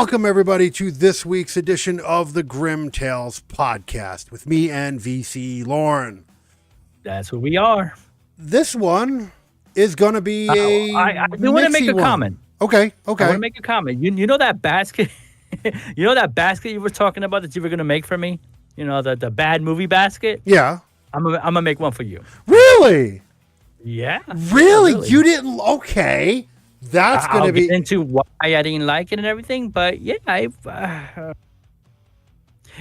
Welcome, everybody, to this week's edition of the Grimm Tales podcast with me and VC Lauren. That's who we are. This one is going to be I do want to make a comment. Okay. I want to make a comment. You know that basket? You know that basket you were talking about that you were going to make for me? You know, the bad movie basket? Yeah. I'm going to make one for you. Really? Yeah. Really? You didn't? Okay. That's going to be get into why I didn't like it and everything, but yeah,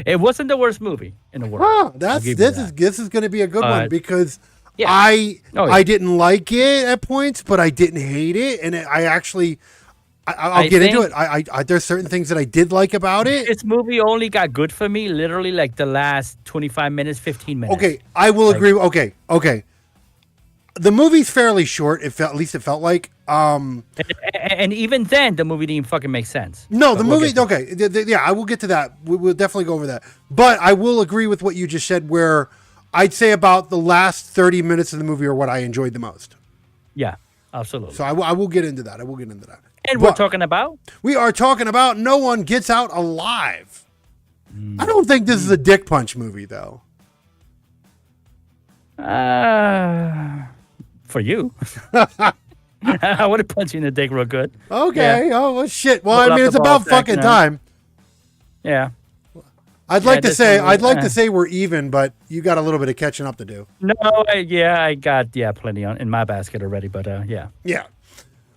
it wasn't the worst movie in the world. This is going to be a good one because yeah. I didn't like it at points, but I didn't hate it, and I'll get into it. I there's certain things that I did like about it. This movie only got good for me literally like the last 25 minutes, 15 minutes. Okay, I will agree. Okay. The movie's fairly short. It felt like. And even then, the movie didn't fucking make sense. No, the movie. Okay, yeah, I will get to that. We'll definitely go over that. But I will agree with what you just said. Where I'd say about the last 30 minutes of the movie are what I enjoyed the most. Yeah, absolutely. So I will get into that. And we're talking about. We are talking about No One Gets Out Alive. I don't think this is a dick punch movie, though. For you. I would have punched you in the dick real good. Okay. Yeah. Oh, well, shit. Well, I mean, it's about fucking time. Yeah. I'd like to say we're even, but you got a little bit of catching up to do. No, I got plenty in my basket already, but yeah. Yeah.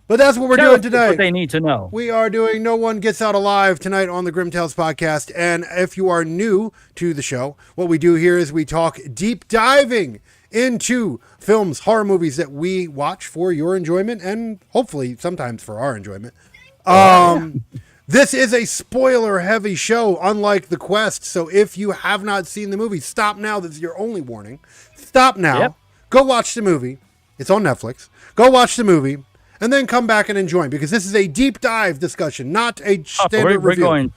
But that's what we're doing today. What they need to know. We are doing No One Gets Out Alive tonight on the Grimm Tales podcast. And if you are new to the show, what we do here is we talk deep diving into films, horror movies that we watch for your enjoyment and hopefully sometimes for our enjoyment. This is a spoiler-heavy show, unlike The Quest. So if you have not seen the movie, stop now. This is your only warning. Stop now. Yep. Go watch the movie. It's on Netflix. Go watch the movie. And then come back and enjoy, because this is a deep dive discussion, not a standard review.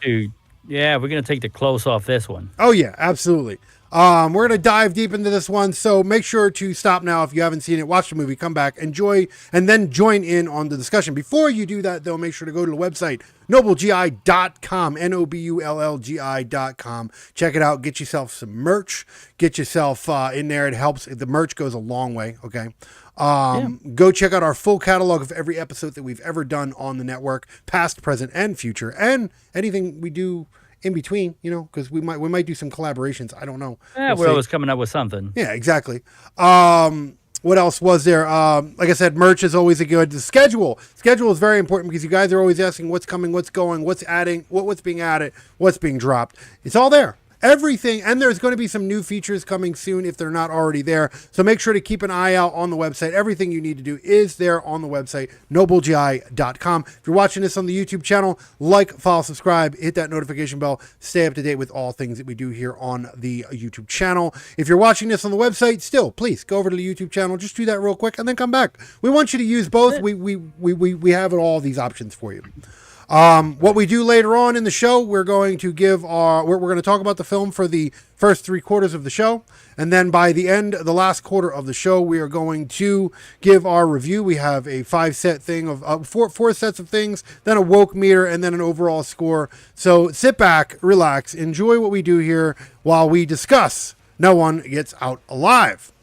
We're going to take the clothes off this one. Oh, yeah, absolutely. We're going to dive deep into this one, so make sure to stop now if you haven't seen it. Watch the movie, come back, enjoy, and then join in on the discussion. Before you do that, though, make sure to go to the website, nobullgi.com, NOBULLGI.com. Check it out. Get yourself some merch. Get yourself in there. It helps. The merch goes a long way, okay? Go check out our full catalog of every episode that we've ever done on the network, past, present, and future, and anything we do in between, because we might do some collaborations. I don't know. Yeah, we're always coming up with something. Yeah, exactly. What else was there? Like I said, merch is always a good. The schedule is very important, because you guys are always asking what's coming, what's going, what's adding, what's being added, what's being dropped. It's all there. Everything, and there's going to be some new features coming soon if they're not already there. So make sure to keep an eye out on the website. Everything you need to do is there on the website, nobullgi.com. If you're watching this on the YouTube channel, like, follow, subscribe, hit that notification bell, stay up to date with all things that we do here on the YouTube channel. If you're watching this on the website, still, please go over to the YouTube channel. Just do that real quick and then come back. We want you to use both. We have all these options for you. What we do later on in the show, we're going to we're going to talk about the film for the first 3 quarters of the show. And then by the end, the last quarter of the show, we are going to give our review. We have a 5-set thing of four sets of things, then a woke meter, and then an overall score. So sit back, relax, enjoy what we do here while we discuss No One Gets Out Alive.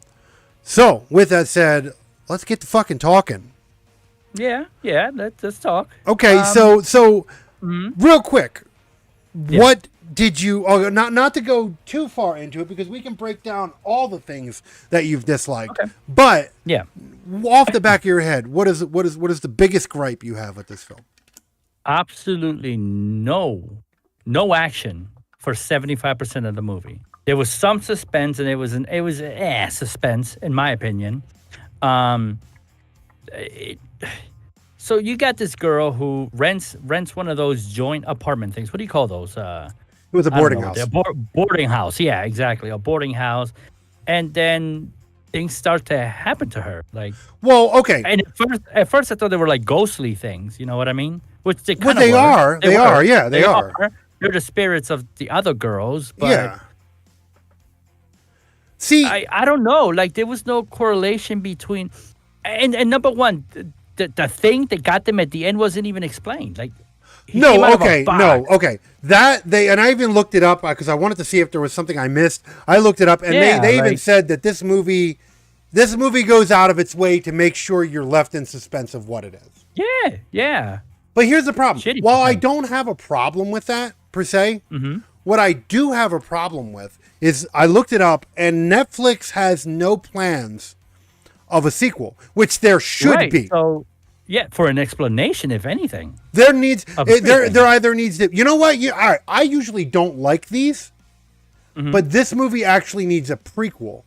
So with that said, let's get to fucking talking. Yeah, let's talk. Okay, so real quick, what did you? Not to go too far into it, because we can break down all the things that you've disliked. Okay. But off the back of your head, what is the biggest gripe you have with this film? Absolutely no action for 75% of the movie. There was some suspense, and it was suspense in my opinion. So you got this girl who rents one of those joint apartment things. What do you call those? It was a boarding house. Boarding house. Yeah, exactly. A boarding house. And then things start to happen to her. Okay. And at first I thought they were like ghostly things. You know what I mean? Which they kind of They are. They are. Yeah, they are. They're the spirits of the other girls. But yeah. See, I don't know. There was no correlation between. And number one, the thing that got them at the end wasn't even explained. he came out of a box. Okay. That and I even looked it up because I wanted to see if there was something I missed. I looked it up, and they even said that this movie goes out of its way to make sure you're left in suspense of what it is. Yeah, yeah. But here's the problem. Shitty While I suspense. don't have a problem with that per se, what I do have a problem with is I looked it up, and Netflix has no plans of a sequel, which there should be. So, yeah, for an explanation, if anything. There either needs to. You know what? All right. I usually don't like these, but this movie actually needs a prequel.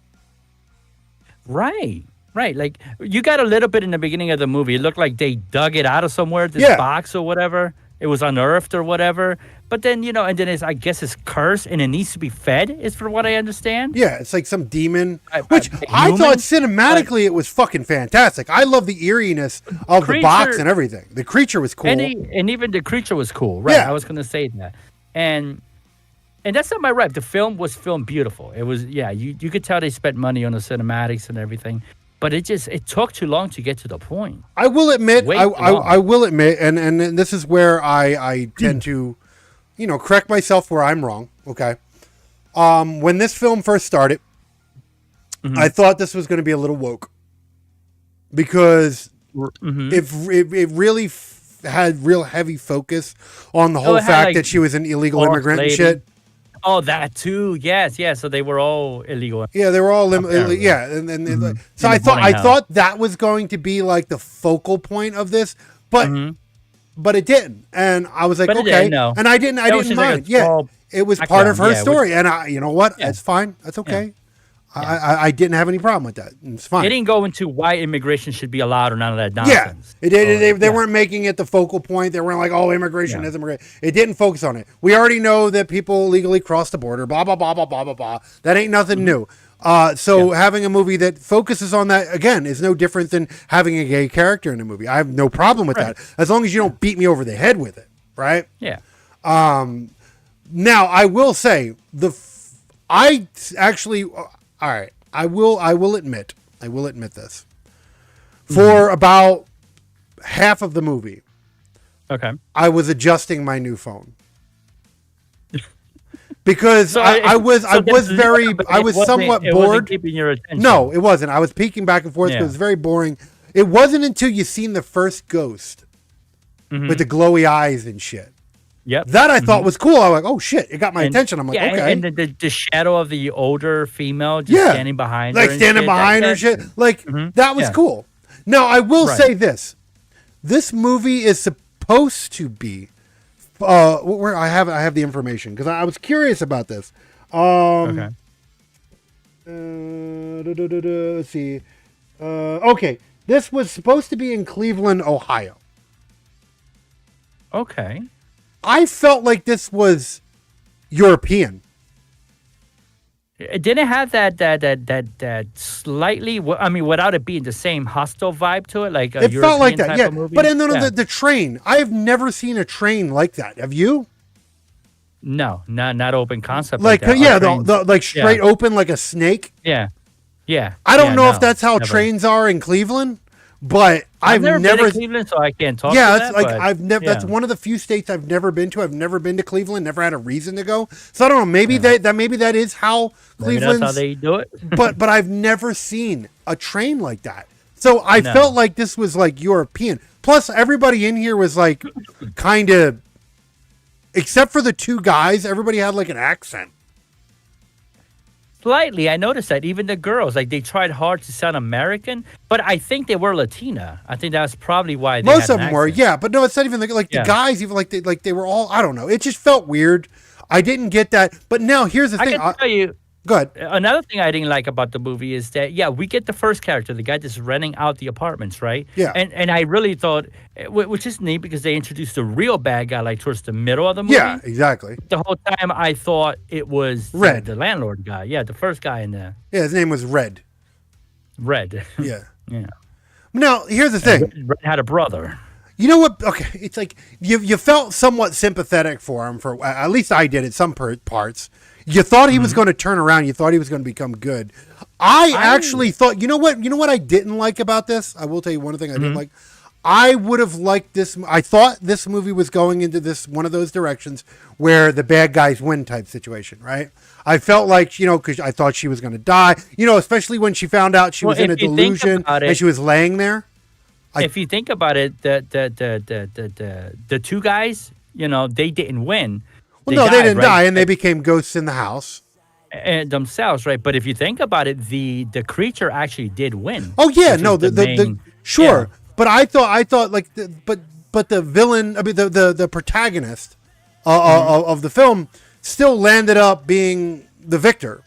Right. Like, you got a little bit in the beginning of the movie. It looked like they dug it out of somewhere, this box or whatever. It was unearthed or whatever. But then, and then I guess it's cursed and it needs to be fed, is for what I understand. Yeah, it's like some demon, which I thought cinematically it was fucking fantastic. I love the eeriness of the box and everything. The creature was cool. And even the creature was cool, right? Yeah. I was going to say that. And that's not my rep. The film was filmed beautiful. It was, you could tell they spent money on the cinematics and everything. But it took too long to get to the point. I will admit, I will admit, and this is where I tend to, correct myself where I'm wrong. Okay, when this film first started, I thought this was going to be a little woke because it really had real heavy focus on the whole fact that she was an illegal immigrant and shit. Oh, that too. Yes. So they were all illegal. Yeah, they were all and so I thought that was going to be like the focal point of this, but it didn't, and I was like, okay, and I didn't mind. It was part of her story, and you know what? It's fine. That's okay. Yeah. I didn't have any problem with that. It's fine. They didn't go into why immigration should be allowed or none of that nonsense. Yeah, they weren't making it the focal point. They weren't like, oh, immigration is immigration. It didn't focus on it. We already know that people legally cross the border, blah, blah, blah, blah, blah, blah, blah. That ain't nothing new. So having a movie that focuses on that, again, is no different than having a gay character in a movie. I have no problem with that, as long as you don't beat me over the head with it, right? Yeah. Now, I will say, I actually... All right, I will admit this. For about half of the movie, okay, I was adjusting my new phone because I was somewhat bored. Wasn't keeping your attention. No, it wasn't. I was peeking back and forth. It was very boring. It wasn't until you seen the first ghost with the glowy eyes and shit. Yep. That I thought was cool. I was like, oh shit, it got my attention. I'm like, okay. And the shadow of the older female just standing behind her. Like standing behind her shit. Like, that was cool. Now, I will say this. This movie is supposed to be where I have the information because I was curious about this. Okay. Let's see. Okay. This was supposed to be in Cleveland, Ohio. Okay. I felt like this was European. It didn't have that slightly. I mean, without it being the same hostile vibe to it, like it felt like that, type of movie. But the train. I have never seen a train like that. Have you? No, not open concept. Like that. the straight open like a snake. Yeah. I don't know if that's how trains are in Cleveland. But I've never been to Cleveland, so I can't talk. Yeah, I've never. That's one of the few states I've never been to. I've never been to Cleveland. Never had a reason to go. So I don't know. Maybe that is how Cleveland. That's how they do it. but I've never seen a train like that. So I felt like this was like European. Plus, everybody in here was like kind of, except for the two guys, everybody had like an accent. Slightly, I noticed that even the girls, like they tried hard to sound American, but I think they were Latina. I think that's probably why they most of them were, but no, it's not even like the guys, even like they were all. I don't know. It just felt weird. I didn't get that. But now here's the thing. I can tell you. Go ahead. Another thing I didn't like about the movie is that, we get the first character, the guy that's renting out the apartments, right? Yeah. And I really thought, which is neat because they introduced the real bad guy like towards the middle of the movie. Yeah, exactly. The whole time I thought it was Red, the landlord guy. Yeah, the first guy in there. Yeah, his name was Red. Red. Yeah. Yeah. Now, here's the thing. Red had a brother. You know what? Okay, it's like you felt somewhat sympathetic for him for at least I did at some parts. You thought he was going to turn around. You thought he was going to become good. I actually thought. You know what? You know what I didn't like about this? I will tell you one thing I didn't like. I would have liked this. I thought this movie was going into this one of those directions where the bad guys win type situation, right? I felt like, because I thought she was going to die, especially when she found out she was in a delusion and she was laying there. If you think about it, the two guys, they didn't win. Well, no, they didn't die, and they became ghosts in the house. And themselves, right? But if you think about it, the creature actually did win. Oh yeah, no, sure. Yeah. But I thought like, but the villain, I mean the protagonist of the film still landed up being the victor.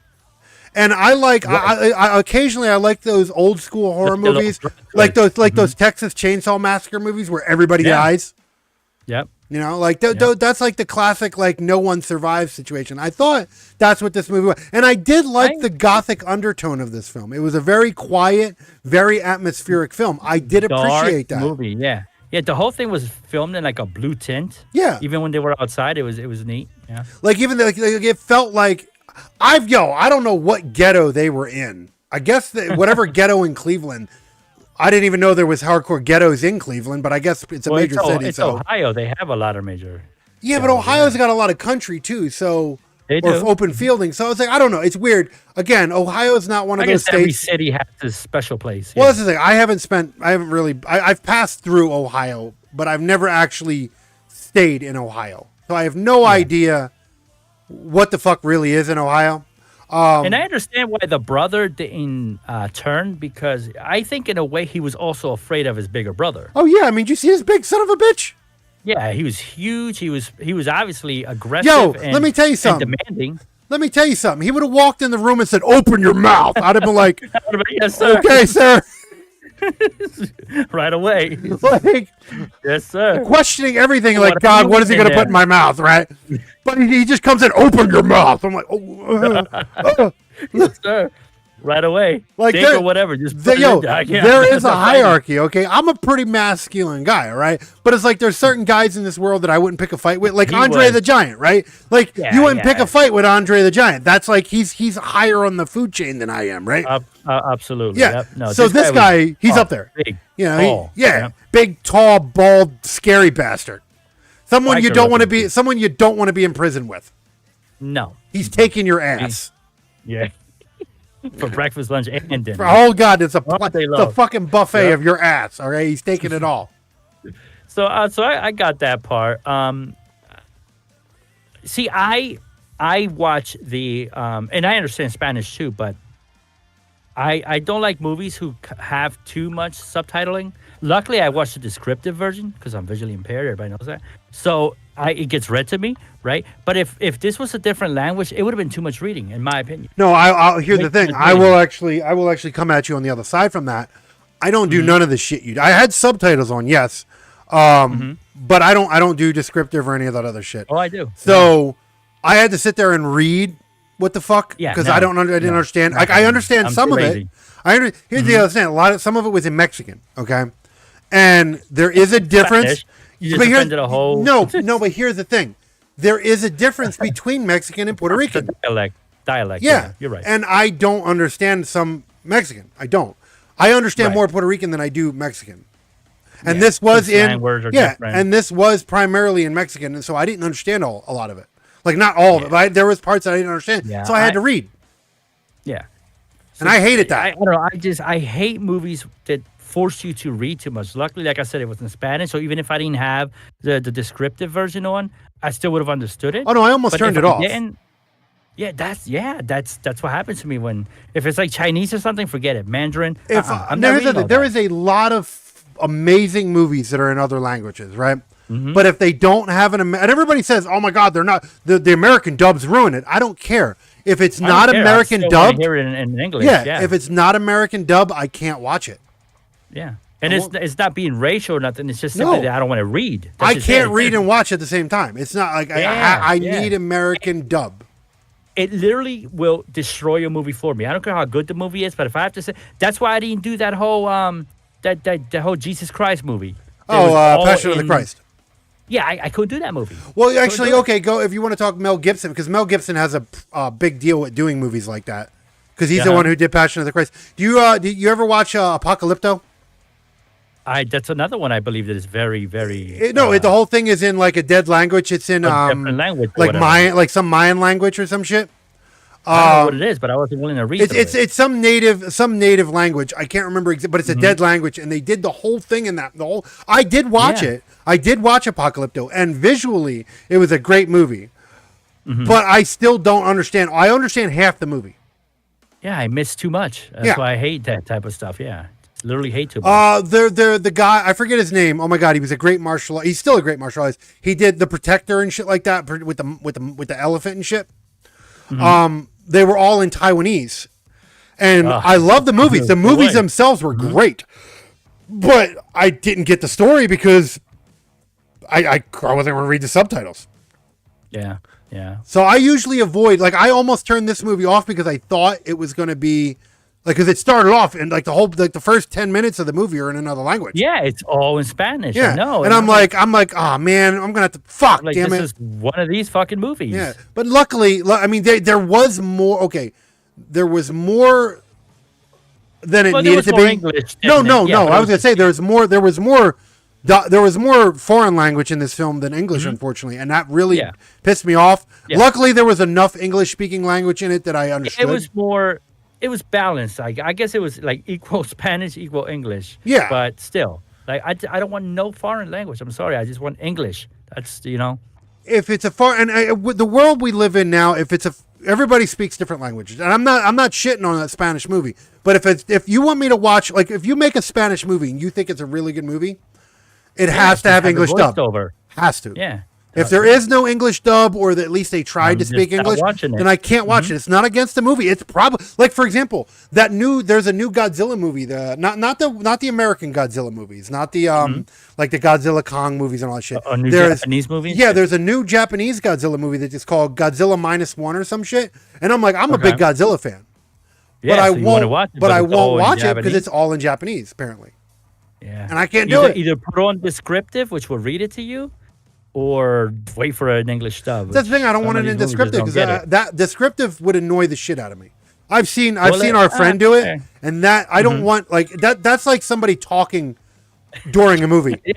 And I like, I occasionally I like those old school horror movies, like those Texas Chainsaw Massacre movies where everybody dies. Yep. That's like the classic, like no one survives situation. I thought that's what this movie was. And I did like the gothic undertone of this film. It was a very quiet, very atmospheric film. I did appreciate that movie. Yeah. Yeah. The whole thing was filmed in like a blue tint. Yeah. Even when they were outside, it was neat. Yeah. Like even it felt like I don't know what ghetto they were in. I guess whatever ghetto in Cleveland. I didn't even know there was hardcore ghettos in Cleveland, but I guess it's a major city. It's Ohio. They have a lot of major. Yeah, but Ohio's got a lot of country too, so they do. Or open fielding. So I was like, I don't know. It's weird. Again, Ohio's not one of those states. Every city has a special place. Well, that's the thing. I've passed through Ohio, but I've never actually stayed in Ohio, so I have no idea what the fuck really is in Ohio. And I understand why the brother didn't turn, because I think in a way he was also afraid of his bigger brother. Oh yeah, I mean, did you see his big son of a bitch? Yeah, he was huge. He was obviously aggressive. Let me tell you something. Demanding. Let me tell you something. He would have walked in the room and said, "Open your mouth." I'd have been like, "Yes, sir." Okay, sir. Right away. Like, yes, sir. Questioning everything, like, God, what is he going to put in my mouth, right? But he just comes in, "Open your mouth." I'm like, oh. Yes, sir. Right away. Like, or whatever. Just there is a hierarchy, okay? I'm a pretty masculine guy, all right? But it's like there's certain guys in this world that I wouldn't pick a fight with, like Andre the Giant, right? Like, you wouldn't pick a fight with Andre the Giant. That's like he's higher on the food chain than I am, right? Absolutely. Yeah. Yep. No, so this guy, he's up there. Big. Big, tall, bald, scary bastard. Someone you don't want to be in prison with. No. He's taking your ass. Yeah. For breakfast, lunch, and dinner. Oh God, it's a fucking buffet of your ass. All right, he's taking it all. So I got that part. See, I watch the and I understand Spanish too, but I don't like movies who have too much subtitling. Luckily, I watched the descriptive version because I'm visually impaired. Everybody knows that. So it gets read to me, right? But if this was a different language, it would have been too much reading, in my opinion. No, I'll here's the thing. I will actually come at you on the other side from that. I don't do none of the shit you do. I had subtitles on, yes, but I don't do descriptive or any of that other shit. Oh, I do. So I had to sit there and read what the fuck because I didn't understand. Like I understand some of it. Here's the other thing. Some of it was in Mexican. Okay. And there is a difference. You just offended a whole... No, but here's the thing. There is a difference between Mexican and Puerto Rican. Dialect. Yeah, you're right. And I don't understand some Mexican. I don't. I understand more Puerto Rican than I do Mexican. And this was and this was primarily in Mexican, and so I didn't understand a lot of it. Like not all of it, but there was parts that I didn't understand. Yeah, so I had to read. Yeah. And I hated that. I don't know. I hate movies that force you to read too much. Luckily, like I said, it was in Spanish, so even if I didn't have the descriptive version on, I still would have understood it. Oh no, I almost turned it off. That's what happens to me if it's like Chinese or something. Forget it. Mandarin. There is a lot of amazing movies that are in other languages, right? Mm-hmm. But if they don't have and everybody says, "Oh my God, they're not the American dubs ruin it." I don't care. If it's not American dub, hear it in English. Yeah, if it's not American dub, I can't watch it. Yeah. And it's not being racial or nothing. It's just simply that I don't want to read. I can't read and watch at the same time. It's not like I need American dub. It literally will destroy a movie for me. I don't care how good the movie is, but if I have to say, that's why I didn't do that whole that whole Jesus Christ movie. Passion of the Christ. Yeah, I couldn't do that movie. Well, actually, okay, go if you want to talk Mel Gibson, because Mel Gibson has a big deal with doing movies like that. Because he's the one who did Passion of the Christ. Do you ever watch Apocalypto? That's another one I believe that is very, very No, the whole thing is in like a dead language. It's in a different language or like whatever. Mayan, like some Mayan language or some shit. I don't know what it is, but I wasn't willing to read. It's some native language. I can't remember, but it's a dead language, and they did the whole thing in that. I did watch it. I did watch Apocalypto, and visually, it was a great movie. But I still don't understand. I understand half the movie. Yeah, I missed too much. That's why I hate that type of stuff. Yeah, literally hate too much. The guy, I forget his name. Oh my god, he was a great martial. He's still a great martial artist. He did The Protector and shit like that with the elephant and shit. They were all in Taiwanese, and I love the movies. The movies themselves were great, but I didn't get the story because I wasn't going to read the subtitles. Yeah. So I usually avoid. Like, I almost turned this movie off because I thought it was going to be like, because it started off and like the first 10 minutes of the movie are in another language. Yeah, it's all in Spanish. Yeah, I know. and I'm like, oh man, I'm gonna have to damn it. This is one of these fucking movies. Yeah, but luckily, I mean, there was more. Okay, there was more than it needed to be. English, no. I was gonna say there was more. There was more foreign language in this film than English, unfortunately, and that really pissed me off. Yeah. Luckily, there was enough English-speaking language in it that I understood. It was more. It was balanced. I guess it was like equal Spanish, equal English. Yeah. But still, like I don't want no foreign language. I'm sorry. I just want English. That's If it's a the world we live in now, everybody speaks different languages, and I'm not shitting on that Spanish movie. But if you want me to watch, like, if you make a Spanish movie and you think it's a really good movie, it has to have English dub. Has to. Yeah. If there is no English dub, or that at least they tried to speak English, then I can't watch it. It's not against the movie. It's probably, like, for example, there's a new Godzilla movie, not the American Godzilla movies, not the like the Godzilla Kong movies and all that shit. A new Japanese movie? Yeah, there's a new Japanese Godzilla movie that's just called Godzilla -1 or some shit. And I'm like, I'm a big Godzilla fan. Yeah, but I won't watch it because it's all in Japanese, apparently. Yeah. And I can't do it. Either put on descriptive, which will read it to you, or wait for an English dub. That's the thing. I don't want it in descriptive because that descriptive would annoy the shit out of me. I've seen our friend do it, and that I don't want, like, that. That's like somebody talking during a movie. Yeah,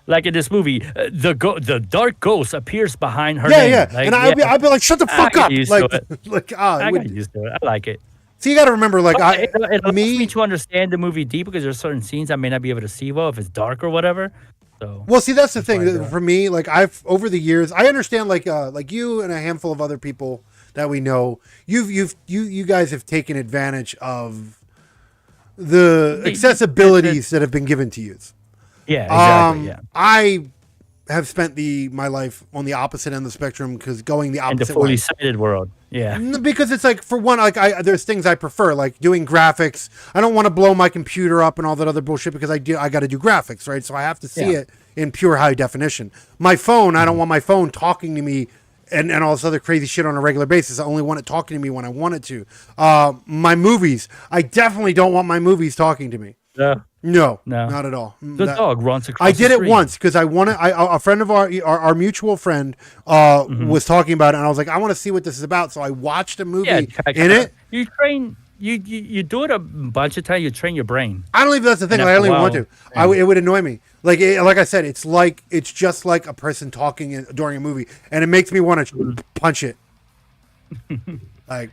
like in this movie, the dark ghost appears behind her. Yeah. Like, and I'd be like, shut the fuck up. I got used to it. I like it. So you got to remember, like, it allows me to understand the movie deep, because there's certain scenes I may not be able to see well if it's dark or whatever. So, well, see, that's the thing for me. Like, I've over the years, I understand, like you and a handful of other people that we know, you guys have taken advantage of the accessibilities that have been given to you. Yeah, exactly. Yeah. I have spent my life on the opposite end of the spectrum, because going the opposite in the fully sighted world. Yeah, because it's like, for one, like, there's things I prefer, like doing graphics. I don't want to blow my computer up and all that other bullshit, because I got to do graphics, right? So I have to see it in pure high definition. My phone, I don't want my phone talking to me and all this other crazy shit on a regular basis. I only want it talking to me when I want it to. My movies, I definitely don't want my movies talking to me. No, not at all. The dog runs across. I did it once because I wanted. A friend of our mutual friend was talking about it, and I was like, I want to see what this is about. So I watched a movie in it. You train. You do it a bunch of times. You train your brain. I don't even. That's the thing. I don't even want to. It would annoy me. Like I said, it's just like a person talking during a movie, and it makes me want to punch it. Like,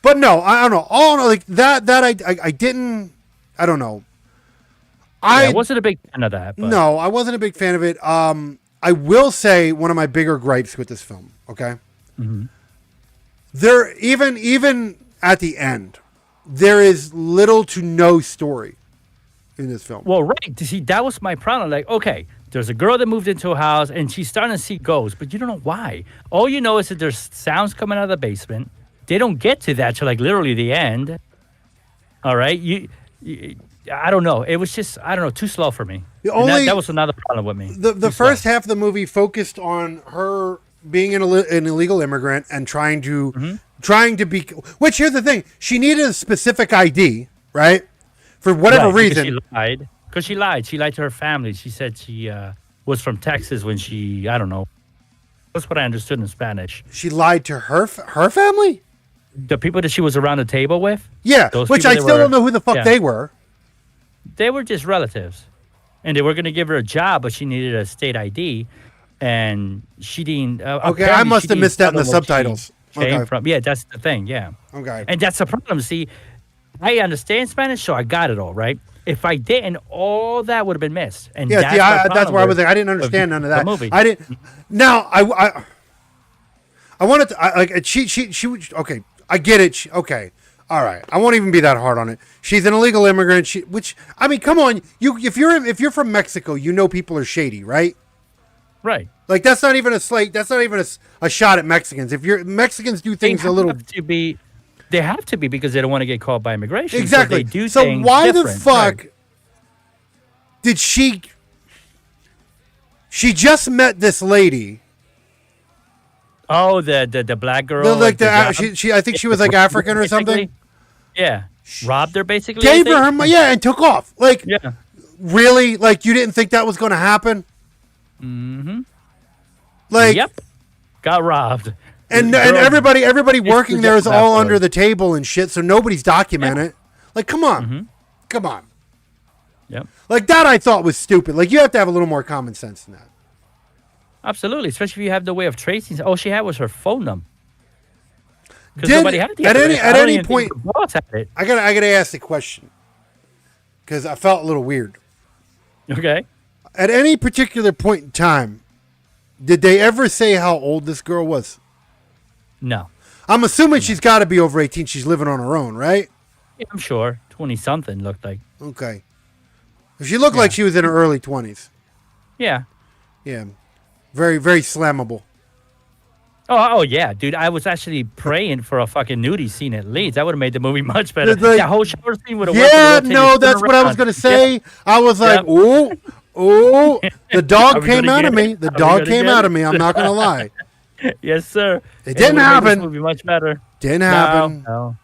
but no, I don't know. Like that I didn't. I don't know. I wasn't a big fan of that. But. No, I wasn't a big fan of it. I will say one of my bigger gripes with this film. Okay, there even at the end, there is little to no story in this film. Well, right. See, that was my problem. Like, okay, there's a girl that moved into a house and she's starting to see ghosts, but you don't know why. All you know is that there's sounds coming out of the basement. They don't get to that till like literally the end. All right, I don't know. It was just, I don't know, too slow for me. That was another problem with me. The first half of the movie focused on her being an illegal immigrant and trying to be. Which, here's the thing: she needed a specific ID, right? For whatever reason. Because she lied. She lied to her family. She said she was from Texas when she, I don't know. That's what I understood in Spanish. She lied to her family? The people that she was around the table with? Yeah, which I still don't know who the fuck they were. They were just relatives. and they were going to give her a job, but she needed a state ID, and she didn't. Okay, I must have missed that in the subtitles. Came from. Yeah, that's the thing. Yeah. Okay. And that's the problem. See, I understand Spanish, so I got it all right. If I didn't, all that would have been missed. And that's where I was like, I didn't understand none of that. Movie. I didn't. Now I wanted to she okay. I get it. Okay. All right. I won't even be that hard on it. She's an illegal immigrant. Which I mean, come on. If you're from Mexico, you know people are shady, right? Right. Like that's not even a slate. That's not even a shot at Mexicans. If Mexicans do things a little, they have to be because they don't want to get caught by immigration. Exactly. So, they do so why the fuck right. did she? She just met this lady. Oh, the black girl. She I think she was like African or something. Yeah. Robbed her basically. Gave her money, and took off. Like, really? Like you didn't think that was going to happen? Mm-hmm. Like, yep, got robbed, and everybody working there is all under the table and shit, so nobody's documented. Like, come on, come on. Yep. Like that, I thought was stupid. Like you have to have a little more common sense than that. Absolutely, especially if you have the way of tracing. All she had was her phone number. Because nobody had it. At any point, I gotta ask the question because I felt a little weird. Okay. At any particular point in time, did they ever say how old this girl was? No. I'm assuming she's got to be over 18. She's living on her own, right? Yeah, I'm sure. 20-something looked like. Okay. She looked like she was in her early 20s. Yeah. Yeah. Very, very slammable. Oh, yeah, dude. I was actually praying for a fucking nudie scene at least. That would have made the movie much better. That whole shower scene would have worked. Yeah, no, that's what I was going to say. Yeah. I was like, oh, the dog came out of me. The dog came out of me. I'm not going to lie. Yes, sir. It didn't happen. This movie much better. Didn't happen. No,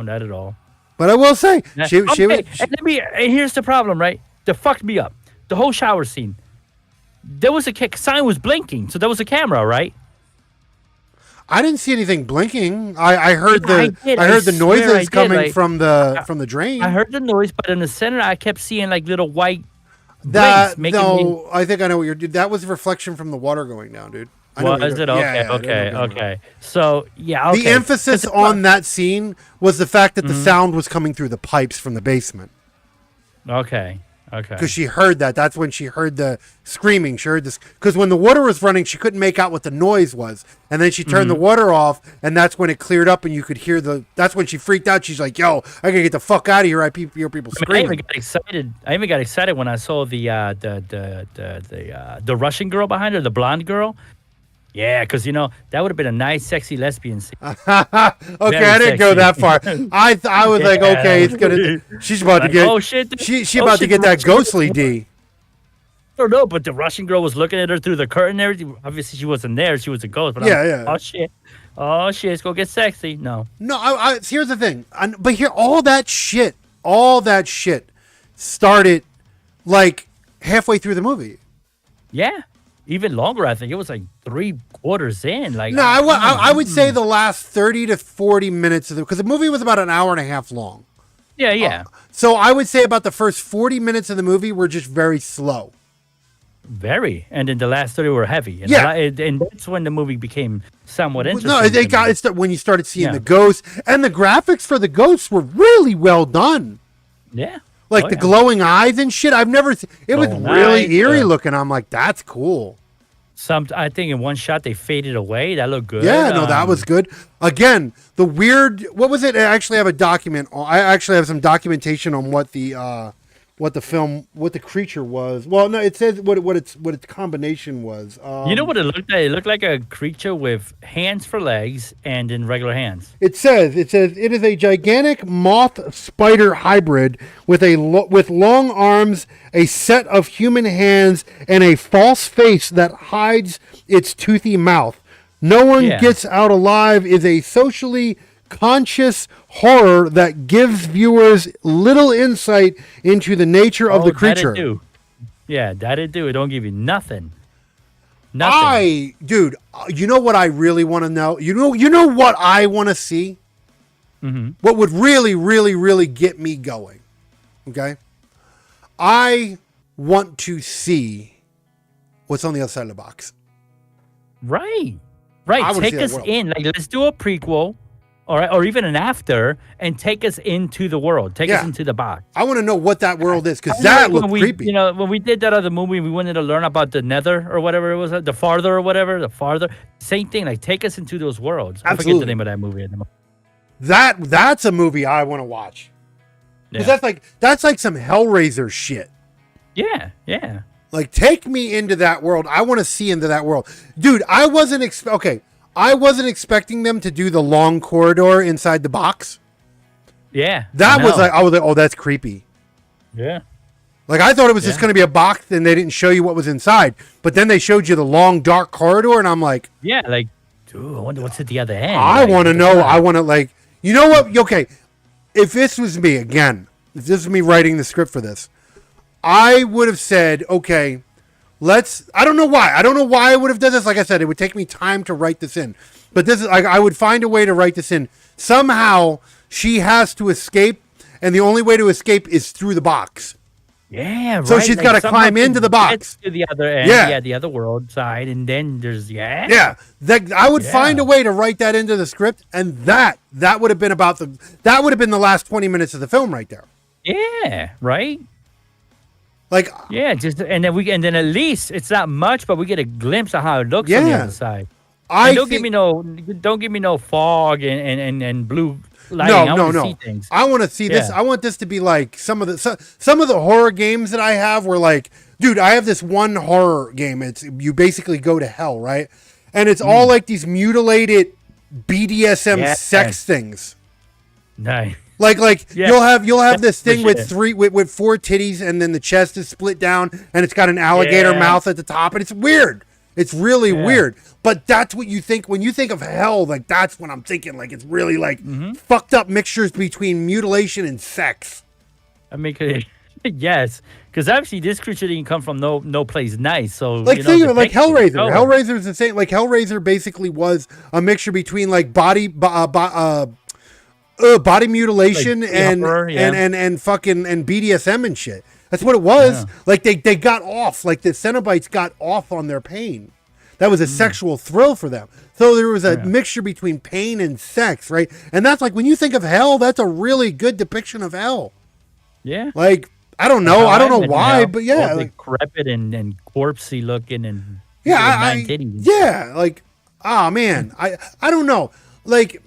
not at all. But I will say, she was. Here's the problem, right? That fucked me up. The whole shower scene. There was a sign was blinking, so there was a camera, right? I didn't see anything blinking. I heard the noises coming from the drain. I heard the noise, but in the center, I kept seeing like little white. I think I know what you're doing. That was a reflection from the water going down, dude. Was it? Okay. So, okay. The emphasis on that scene was the fact that the sound was coming through the pipes from the basement. Okay. Because she heard that. That's when she heard the screaming. She heard this. Because when the water was running, she couldn't make out what the noise was. And then she turned the water off, and that's when it cleared up, and you could hear that's when she freaked out. She's like, yo, I gotta get the fuck out of here. I hear people screaming. I even got excited when I saw the Russian girl behind her, the blonde girl. Yeah, because, that would have been a nice, sexy lesbian scene. Okay, I didn't go that far. I was like, okay, it's gonna. She's about to get. Oh shit! She's about to get that ghostly D. I don't know, but the Russian girl was looking at her through the curtain and everything. Obviously, she wasn't there. She was a ghost. But yeah. Oh shit! It's gonna get sexy. No. Here's the thing. But here, all that shit started like halfway through the movie. Yeah. Even longer, I think. It was like 3/4 in. Like, no, I would say the last 30 to 40 minutes of because the movie was about an hour and a half long. Yeah. So I would say about the first 40 minutes of the movie were just very slow. Very. And then the last 30 were heavy. And and that's when the movie became somewhat interesting. No, it's when you started seeing the ghosts. And the graphics for the ghosts were really well done. Yeah. Like the glowing eyes and shit. I've never seen. It was really eerie looking. I'm like, that's cool. I think in one shot they faded away. That looked good. Yeah, no, that was good. Again, the weird. What was it? I actually have a document. I actually have some documentation on what the creature was. Well, no, it says what its combination was. You know what it looked like? It looked like a creature with hands for legs and in regular hands. It says it is a gigantic moth spider hybrid with long arms, a set of human hands, and a false face that hides its toothy mouth. No one gets out alive is a socially conscious horror that gives viewers little insight into the nature of the creature. That it do. It don't give you nothing. Dude, you know what I really want to know? You know what I want to see? Mm-hmm. What would really, really, really get me going? Okay? I want to see what's on the other side of the box. Right. I Take us in. Like, let's do a prequel, or even an after, and take us into the world. Take us into the box. I want to know what that world is, because that looked creepy. You know, when we did that other movie, we wanted to learn about the Nether or whatever it was, the Farther or whatever, the Farther. Same thing. Like, take us into those worlds. Absolutely. I forget the name of that movie. That's a movie I want to watch. Because that's like some Hellraiser shit. Yeah. Like, take me into that world. I want to see into that world. Dude, I wasn't expecting them to do the long corridor inside the box. Yeah. That was like, oh, that's creepy. Yeah. Like, I thought it was just going to be a box and they didn't show you what was inside. But then they showed you the long, dark corridor, and I'm like... Yeah, like, dude, I wonder what's at the other end. I want to know. I want to, like... You know what? Okay, if this was me, again, if this was me writing the script for this, I would have said, okay, I don't know why. I don't know why I would have done this. Like I said, it would take me time to write this in. But this is, I would find a way to write this in. Somehow, she has to escape, and the only way to escape is through the box. Yeah, right. So she's got to climb into the box. To the other end, the other world side, and then there's, Yeah, I would find a way to write that into the script, and that would have been that would have been the last 20 minutes of the film right there. Yeah, right? Like, and then at least it's not much, but we get a glimpse of how it looks on the other side. Don't give me no fog and blue lighting. No. See things. I want to see this. I want this to be like some of the horror games that I have. Where, like, dude, I have this one horror game. It's you basically go to hell, right? And it's all like these mutilated BDSM sex things. Nice. Like you'll have this thing with with 4 titties, and then the chest is split down, and it's got an alligator mouth at the top, and it's weird. It's really weird. But that's what you think when you think of hell. Like, that's what I'm thinking. Like, it's really like fucked up mixtures between mutilation and sex. I mean, yes, because obviously this creature didn't come from no place nice. So, like, think of it like Hellraiser. Hellraiser is the same. Like, Hellraiser basically was a mixture between like body mutilation like and fucking and BDSM and shit. That's what it was. Yeah. Like, they got off. Like, the Cenobites got off on their pain. That was a sexual thrill for them. So there was a mixture between pain and sex, right? And that's like, when you think of hell, that's a really good depiction of hell. Yeah. Like, I don't know. I don't know why, but yeah. Like, decrepit and corpsey looking and like, oh man. I don't know. Like,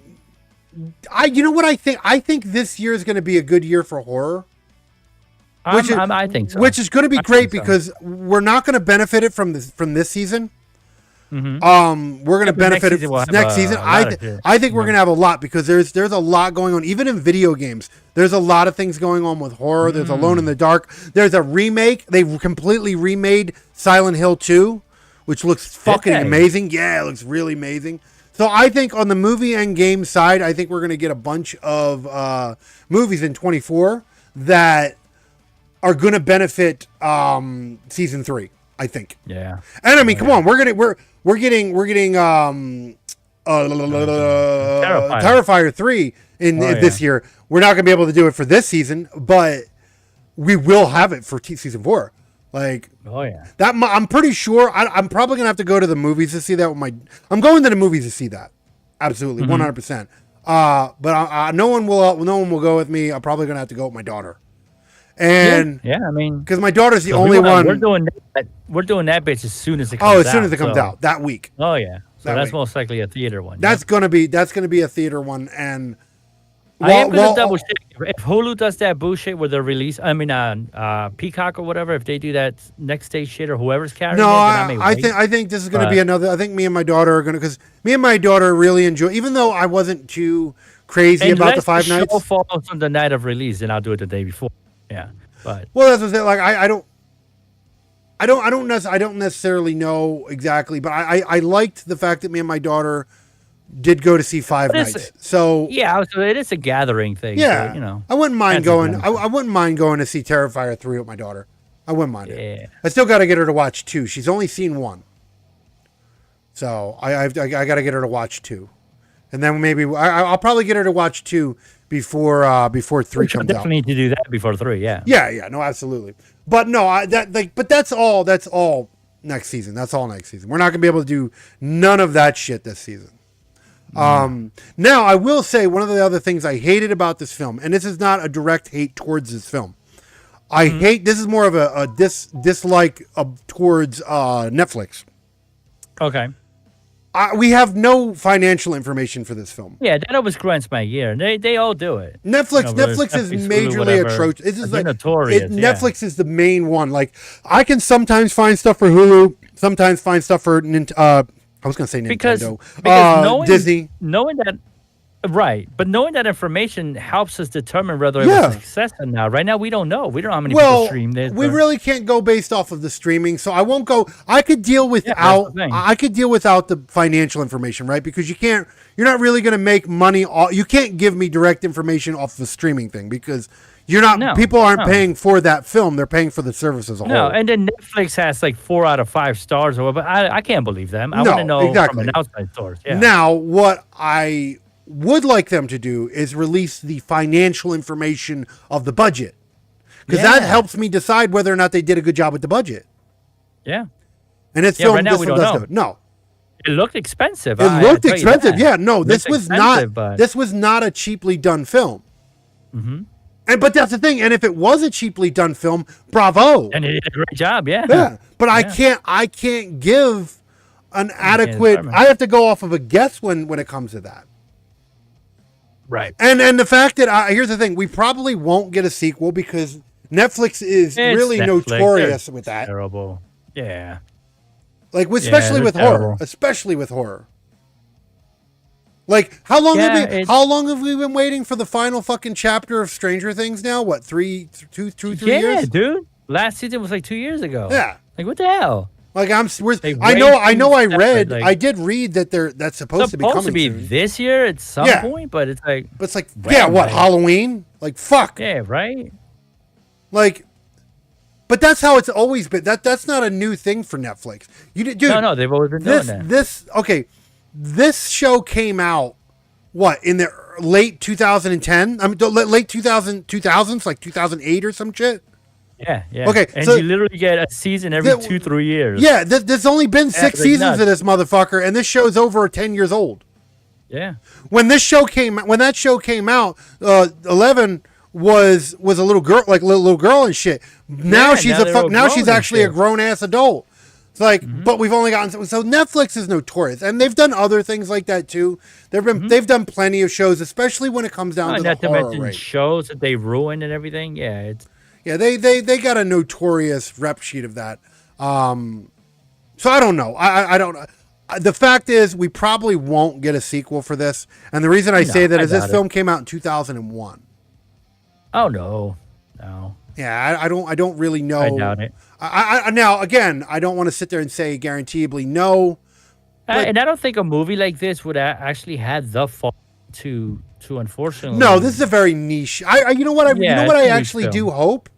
you know what I think? I think this year is going to be a good year for horror. I think so. Which is going to be great because we're not going to benefit it from this season. Mm-hmm. We're going to benefit it next season. I think we're going to have a lot because there's a lot going on. Even in video games, there's a lot of things going on with horror. There's Alone in the Dark. There's a remake. They completely remade Silent Hill 2, which looks fucking amazing. Yeah, it looks really amazing. So I think on the movie and game side, I think we're going to get a bunch of movies in 24 that are going to benefit season 3. I think. Yeah. And I mean, come on, we're getting Terrifier 3 in this year. We're not going to be able to do it for this season, but we will have it for season 4. Like, that I'm pretty sure I'm probably going to have to go to the movies to see that I'm going to the movies to see that. Absolutely. 100%. But no one will go with me. I'm probably going to have to go with my daughter. And I mean, because my daughter's the only one. We're doing that bitch as soon as it comes out. As soon as it comes out that week. Oh yeah, so that's most likely a theater one. That's gonna be a theater one, and I am gonna double check if Hulu does that bullshit with their release. I mean, Peacock or whatever. If they do that next day shit or whoever's carrying it, I think this is gonna be another. I think me and my daughter are gonna because me and my daughter really enjoy. Even though I wasn't too crazy about the Five Nights. If the show falls on the night of release, then I'll do it the day before. Yeah, but that's what like I don't necessarily know exactly, but I liked the fact that me and my daughter did go to see Five Nights. So it is a gathering thing. Yeah, so, I wouldn't mind going. I wouldn't mind going to see Terrifier 3 with my daughter. I wouldn't mind it. I still got to get her to watch 2. She's only seen 1, so I got to get her to watch 2, and then maybe I'll probably get her to watch 2. before 3 Which comes definitely out. need to do that before 3. Yeah. Yeah, no, absolutely. But no, but that's all next season. That's all next season. We're not gonna be able to do none of that shit this season. Now I will say one of the other things I hated about this film, and this is not a direct hate towards this film. I hate, this is more of a dislike towards Netflix. Okay. We have no financial information for this film. Yeah, that always grinds my gear. They all do it. Netflix is majorly atrocious. This is like notorious. Netflix is the main one. Like I can sometimes find stuff for Hulu, sometimes find stuff for I was going to say Nintendo. Because knowing, Disney. Knowing that, right, but knowing that information helps us determine whether it was a success or not. Right now, we don't know. We don't know how many people stream this. We really can't go based off of the streaming, so I won't go. I could deal without. I could deal without the financial information, right? Because you're not really going to make money. You can't give me direct information off the streaming thing because you're not. People aren't paying for that film; they're paying for the service as a whole. No, and then Netflix has like 4 out of 5 stars or whatever. I can't believe them. I want to know from an outside source. Yeah. Now, what I would like them to do is release the financial information of the budget, because that helps me decide whether or not they did a good job with the budget. Yeah. And it's film. Right now we don't know. No. It looked expensive. It looked expensive. Yeah. No, this was not. This was not a cheaply done film. Mm-hmm. But that's the thing. And if it was a cheaply done film, bravo. And it did a great job. Yeah. Yeah. But I can't give an adequate. I have to go off of a guess when it comes to that. Right. And the fact that here's the thing, we probably won't get a sequel because Netflix is really notorious with that. Terrible. Yeah. Like especially with horror. Like how long have we been waiting for the final fucking chapter of Stranger Things now? What, 3 years? Yeah, dude. Last season was like 2 years ago. Yeah. Like what the hell? Like I did read that that's supposed to be coming soon. This year at some point, but it's like Halloween? Like fuck. Yeah, right? Like but that's how it's always been. That's not a new thing for Netflix. Dude, no, they've always been doing that. This show came out in the late 2010? I mean late 2000s, like 2008 or some shit. Yeah. Okay, and you literally get a season every 2-3 years. Yeah, there's only been 6 seasons of this motherfucker, and this show's over 10 years old. Yeah. When that show came out, 11 was a little girl, like little girl and shit. Now she's she's actually a grown ass adult. It's like, but we've only gotten so Netflix is notorious, and they've done other things like that too. They've done plenty of shows, especially when it comes down to the horror rate. Shows that they ruined and everything. Yeah, it's. Yeah, they got a notorious rep sheet of that. So I don't know. I don't know. The fact is, we probably won't get a sequel for this. And the reason I say that is this film came out in 2001. Oh, no. Yeah, I don't really know. I doubt it. Now, again, I don't want to sit there and say guaranteeably no. And I don't think a movie like this would actually have the fault to unfortunately. No, this is a very niche. You know what I actually do hope?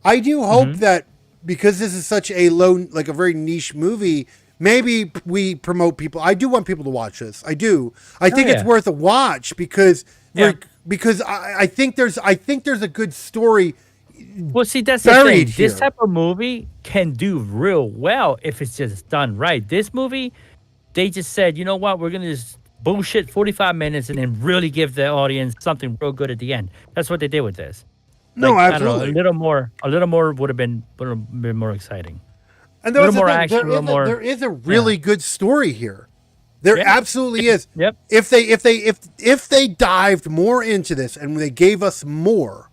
I do hope that because this is such a a very niche movie, maybe we promote people. I do want people to watch this. I do. I think it's worth a watch because I think there's a good story. Well, see, that's the thing. This type of movie can do real well if it's just done right. This movie, they just said, you know what, we're gonna just bullshit 45 minutes and then really give the audience something real good at the end. That's what they did with this. No, absolutely. A little more would have been more exciting. And there is a really good story here. There absolutely is. Yep. If they dived more into this and they gave us more,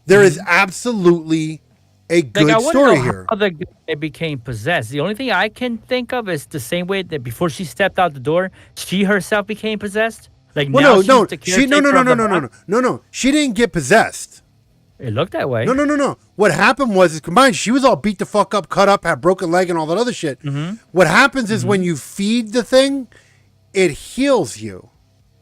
there is absolutely a good story here. How the guy became possessed. The only thing I can think of is the same way that before she stepped out the door, she herself became possessed. Like no. She didn't get possessed. It looked that way. No. What happened was combined. She was all beat the fuck up, cut up, had broken leg, and all that other shit. What happens is when you feed the thing, it heals you.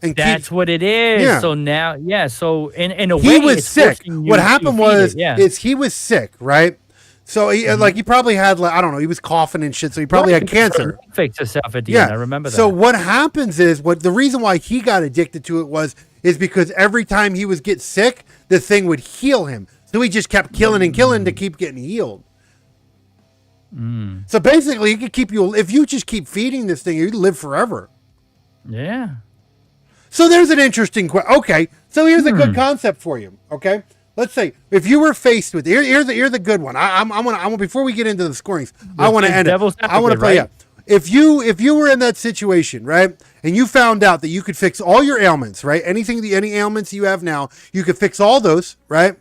And that's what it is. Yeah. So now, so in a way, he was sick. What happened was he was sick, right? So he probably had I don't know, he was coughing and shit. So he probably had cancer. Fixed himself at the end. I remember that. So what happens is the reason why he got addicted to it was is because every time he was get sick, the thing would heal him. So he just kept killing and killing to keep getting healed. So basically, it could keep you, if you just keep feeding this thing, you'd live forever. Yeah. So there's an interesting question. Okay, so here's a good concept for you. Okay, let's say if you were faced with here's the good one. I want before we get into the scorings, I want to end it. I want to play. Right? Yeah. If you were in that situation, right, and you found out that you could fix all your ailments, right, any ailments you have now, you could fix all those, right,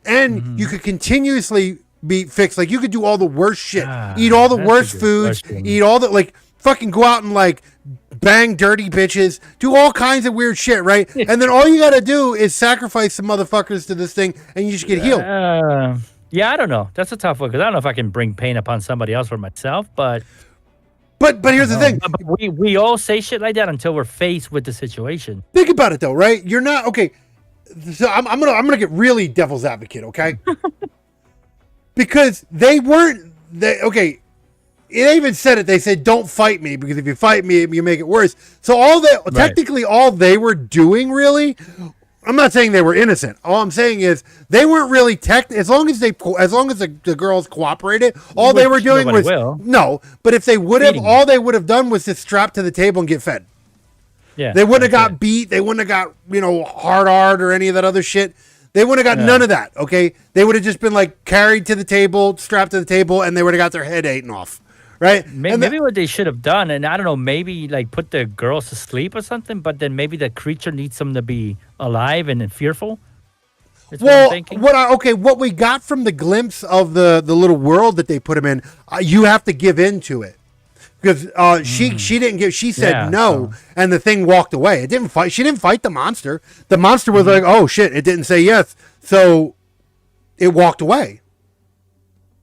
and you could continuously be fixed. Like you could do all the worst shit, eat all the worst foods, eat all the fucking go out and bang dirty bitches, do all kinds of weird shit, right? And then all you got to do is sacrifice some motherfuckers to this thing, and you just get healed. Yeah, I don't know. That's a tough one because I don't know if I can bring pain upon somebody else or myself, but here's the thing. We all say shit like that until we're faced with the situation. Think about it though, right? You're not okay. So I'm gonna get really devil's advocate, okay? Because they okay. They even said it. They said, "Don't fight me because if you fight me, you make it worse." So technically, all they were doing really. I'm not saying they were innocent. All I'm saying is they weren't really as long as the girls cooperated, all they were doing was no. But if they would have, all they would have done was just strap to the table and get fed. Yeah, they wouldn't have got beat. They wouldn't have got hard or any of that other shit. They wouldn't have got none of that. Okay, they would have just been carried to the table, strapped to the table, and they would have got their head eaten off. Right? Maybe what they should have done, and I don't know, maybe put the girls to sleep or something, but then maybe the creature needs them to be alive and fearful. That's what I'm thinking. What we got from the glimpse of the little world that they put him in, you have to give in to it. Because she didn't give, she said no, and the thing walked away. It didn't fight. She didn't fight the monster. The monster was like, oh shit, it didn't say yes. So it walked away.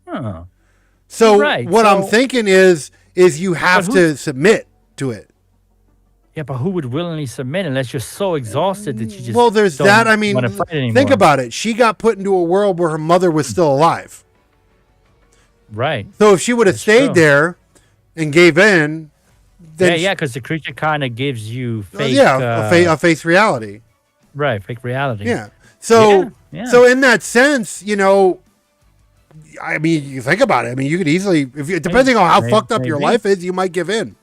Huh. So I'm thinking is you have to submit to it. Yeah, but who would willingly submit unless you're so exhausted that you just there's that. I mean, think about it. She got put into a world where her mother was still alive. Right. So if she would have stayed there and gave in, then because the creature kind of gives you fake. A face reality. Right, fake reality. Yeah. So in that sense, I mean, you think about it. I mean, you could easily, depending on how fucked up your life is, you might give in.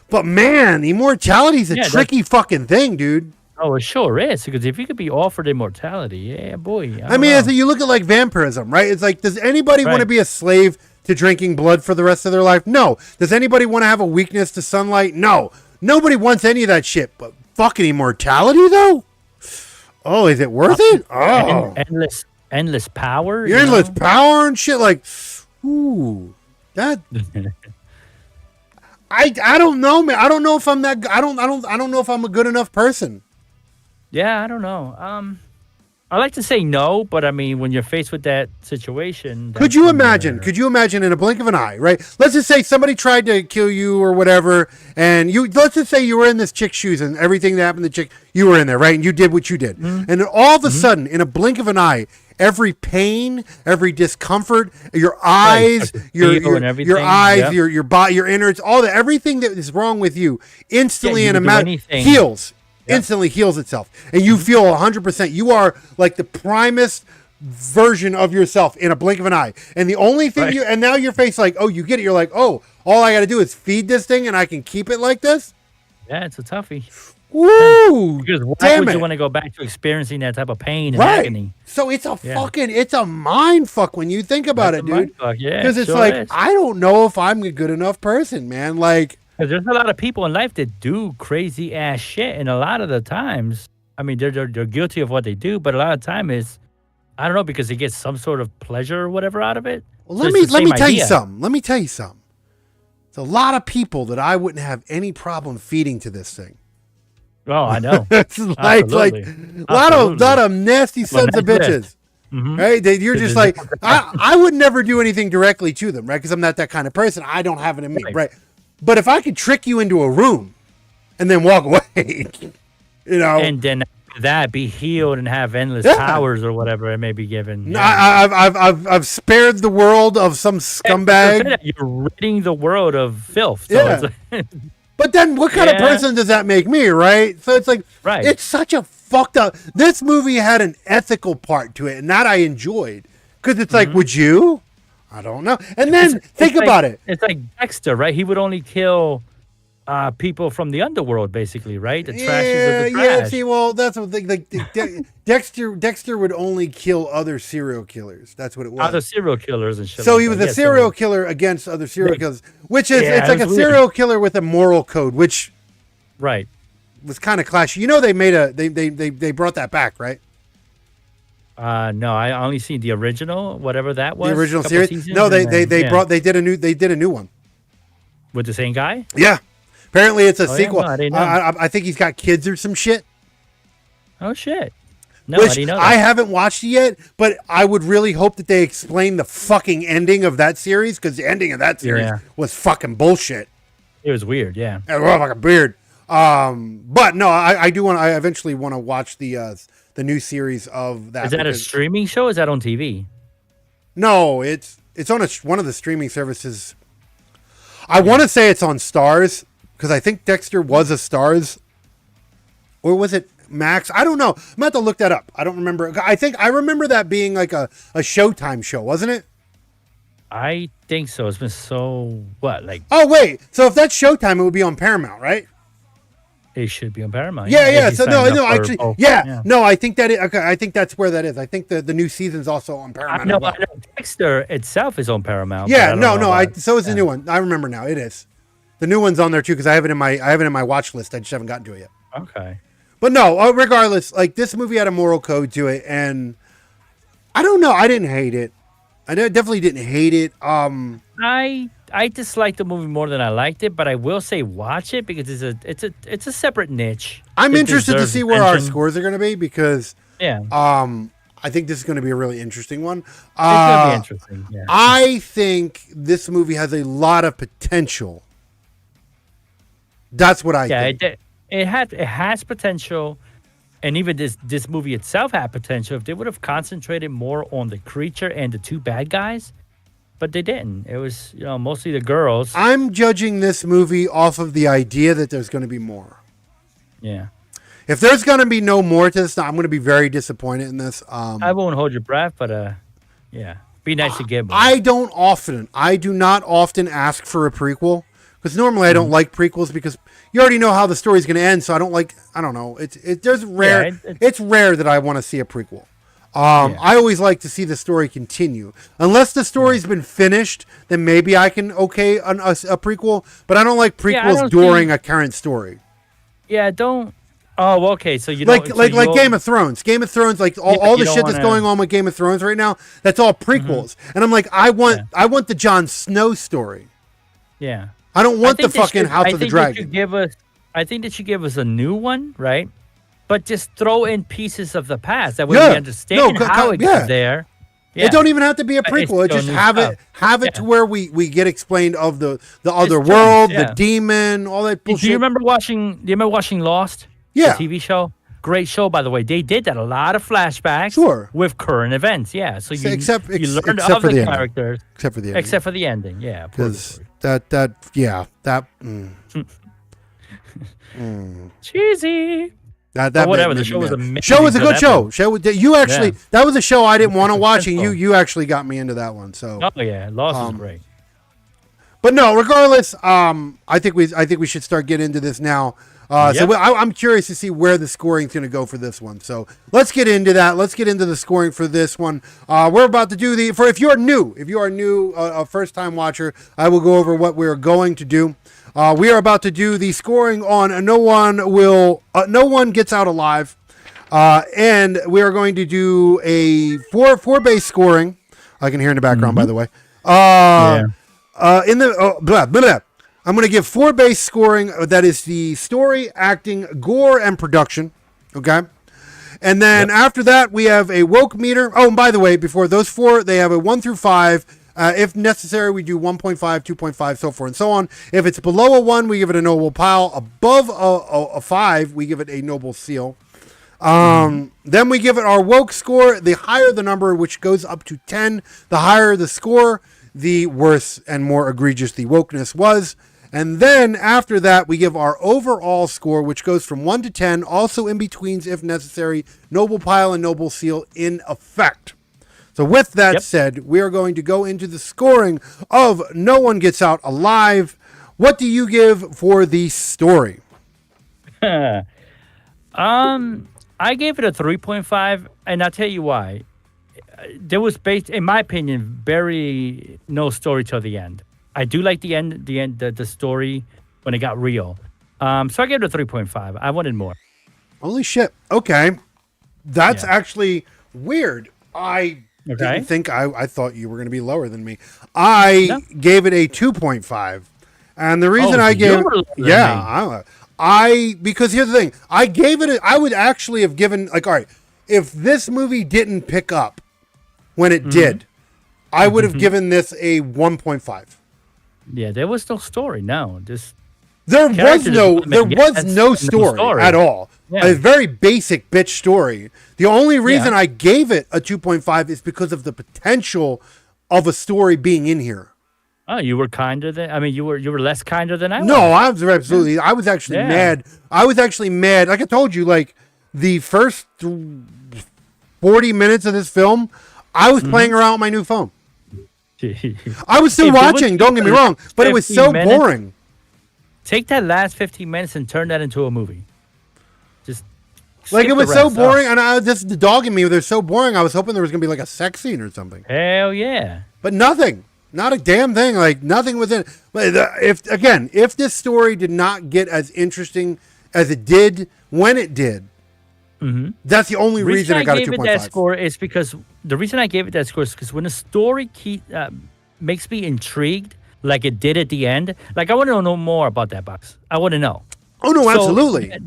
But man, immortality is a tricky fucking thing, dude. Oh, it sure is. Because if you could be offered immortality, yeah, boy. I mean, you look at vampirism, right? It's does anybody want to be a slave to drinking blood for the rest of their life? No. Does anybody want to have a weakness to sunlight? No. Nobody wants any of that shit. But fucking immortality, though? Oh, is it worth it? Oh. Endless power, endless power and shit. Ooh, that. I don't know, man. I don't know if I'm that. I don't know if I'm a good enough person. Yeah, I don't know. I like to say no, but I mean, when you're faced with that situation, could you imagine? Could you imagine in a blink of an eye, right? Let's just say somebody tried to kill you or whatever, and let's just say you were in this chick's shoes and everything that happened to the chick, you were in there, right? And you did what you did, and then all of a sudden, in a blink of an eye, every pain, every discomfort, your eyes, your eyes, your body, your innards, all that, everything that is wrong with you, instantly in a matter heals. Instantly heals itself, and you feel 100%. You are like the primest version of yourself in a blink of an eye. And the only thing and now your face you get it. You're like, oh, all I got to do is feed this thing, and I can keep it like this. Yeah, it's a toughie. Woo! Because why would you want to go back to experiencing that type of pain and agony? So it's a it's a mind fuck when you think about it, dude. Because it's I don't know if I'm a good enough person, man. Because there's a lot of people in life that do crazy ass shit, and a lot of the times, I mean, they're guilty of what they do, but a lot of the time is, I don't know, because they get some sort of pleasure or whatever out of it. Well, let me tell you something. Let me tell you something. There's a lot of people that I wouldn't have any problem feeding to this thing. Oh, I know. It's like a lot of nasty sons of bitches. Right? You're just I would never do anything directly to them, right? Because I'm not that kind of person. I don't have it in me, right? But if I could trick you into a room and then walk away, and then after that be healed and have endless powers or whatever it may be given. No, I've spared the world of some scumbag. You're ridding the world of filth. So But then what kind of person does that make me, right? So it's it's such a fucked up. This movie had an ethical part to it, and that I enjoyed. Because it's like, would you? I don't know. And then think about it. It's like Dexter, right? He would only kill people from the underworld, basically, right? The trashies of the trash. Yeah, see, well, that's what Dexter would only kill other serial killers. That's what it was. Other serial killers and shit. So like he was that. a serial killer against other serial killers, which is it's like a weird. serial killer with a moral code, which Right. was kind of clashy. You know, they made they brought that back, right? No, I only seen the original, whatever that was. The original couple series. seasons, No, they and then, they did a new one with the same guy. Yeah, apparently it's a Oh, yeah? sequel. No, I didn't know. I think he's got kids or some shit. Oh shit! No, I Which didn't know I that. haven't watched it yet, but I would really hope that they explain the fucking ending of that series, because the ending of that series was fucking bullshit. It was weird. Yeah. It was like a beard. But no, I do want. I eventually want to watch the new series of that. Is that a streaming show? Or is that on TV? No, it's on one of the streaming services. I want to say it's on Stars, because I think Dexter was a Stars, or was it Max? I don't know. I'm gonna have to look that up. I don't remember. I remember that being like a Showtime show, wasn't it? I think so. It's been so like Oh wait, so if that's Showtime, it would be on Paramount, right? it should be on Paramount. Yeah. if you So sign up no, for actually, both. no. I think that okay. I think that's where that is. I think the new season's also on Paramount. I as well. know Dexter itself is on Paramount. but I Yeah, don't no. know about- So is the new one. I remember now. It is. The new one's on there too, because I have it in my watch list. I just haven't gotten to it yet. Okay. But no, regardless, like this movie had a moral code to it, and I don't know. I didn't hate it. I definitely didn't hate it. I disliked the movie more than I liked it, but I will say watch it because it's a separate niche. I'm It interested to deserves see where our attention. scores are going to be, because Yeah, I think this is going to be a really interesting one. it's gonna be interesting. Yeah. I think this movie has a lot of potential. That's what I think. It has potential, and even this movie itself had potential if they would have concentrated more on the creature and the two bad guys, but they didn't. It was mostly the girls. I'm judging this movie off of the idea that there's going to be more. Yeah, If there's going to be no more to this, I'm going to be very disappointed in this. I won't hold your breath, but yeah, be nice to get one. I do not often ask for a prequel, because normally I don't like prequels, because you already know how the story's going to end. So I don't know. It's rare that I want to see a prequel. I always like to see the story continue. Unless the story's been finished, then maybe I can a prequel. But I don't like prequels during a current story. Yeah, don't. Oh, okay. So you like don't, Game of Thrones. Game of Thrones, like all the shit that's going on with Game of Thrones right now, that's all prequels. And I'm like, I want the Jon Snow story. Yeah. I don't want the fucking House of the Dragon. I think they should give us a new one, right? But just throw in pieces of the past. That way we understand how it got there. Yeah. It don't even have to be a prequel. It's Just new have it to where we get explained of the other world, the demon, all that bullshit. Do you remember watching Lost? Yeah. The TV show? Great show, by the way. They did that. A lot of flashbacks. Sure. With current events. Yeah. So you learned except of for the the characters. Except for the ending. Except for the ending. Yeah. Because Cheesy. That whatever. The show was amazing. Show was a good show. That was a show I didn't want to watch, and you actually got me into that one. So. Oh yeah, Lost is great. But no, regardless, I think we should start getting into this now. So I'm curious to see where the scoring is going to go for this one. So let's get into that. Let's get into the scoring for this one. We're about to do if you're new, a first time watcher, I will go over what we're going to do. We are about to do the scoring on No One Gets Out Alive, and we are going to do a four base scoring. I can hear in the background, by the way. I'm going to give 4 base scoring. That is the story, acting, gore, and production. Okay. And then after that, we have a woke meter. Oh, and by the way, before those 4, they have a 1 through 5. If necessary, we do 1.5, 2.5, so forth and so on. If it's below a 1, we give it a noble pile. Above a 5, we give it a noble seal. Then we give it our woke score. The higher the number, which goes up to 10, the higher the score, the worse and more egregious the wokeness was. And then after that, we give our overall score, which goes from 1 to 10, also in betweens if necessary, noble pile and noble seal in effect. So with that said, we are going to go into the scoring of No One Gets Out Alive. What do you give for the story? I gave it a 3.5, and I'll tell you why. There was, in my opinion, very no story till the end. I do like the end, the story when it got real. So I gave it a 3.5. I wanted more. Holy shit. Okay. That's actually weird. I didn't think I thought you were going to be lower than me. I gave it a 2.5. And the reason I gave because here's the thing. I gave it I would actually have given, like, all right, if this movie didn't pick up when it did, I would have given this a 1.5. Yeah, there was no story. No, there was no story at all. Yeah. A very basic bitch story. The only reason I gave it a 2.5 is because of the potential of a story being in here. Oh, you were kinder than you were less kinder than I was. No, I was absolutely. I was actually mad. I was actually mad. Like I told you, like the first 40 minutes of this film, I was playing around with my new phone. I was still watching, don't get me wrong, but it was so boring. Take that last 15 minutes and turn that into a movie. Just like it was so boring, and the dog in me, they're so boring. I was hoping there was gonna be like a sex scene or something. Hell yeah! But nothing, not a damn thing. Like nothing was in. If this story did not get as interesting as it did when it did, that's the only reason I got a 2.5. That score is because the reason I gave it that score is because when a story makes me intrigued, like it did at the end, like I want to know more about that box. I want to know. Oh no, absolutely. That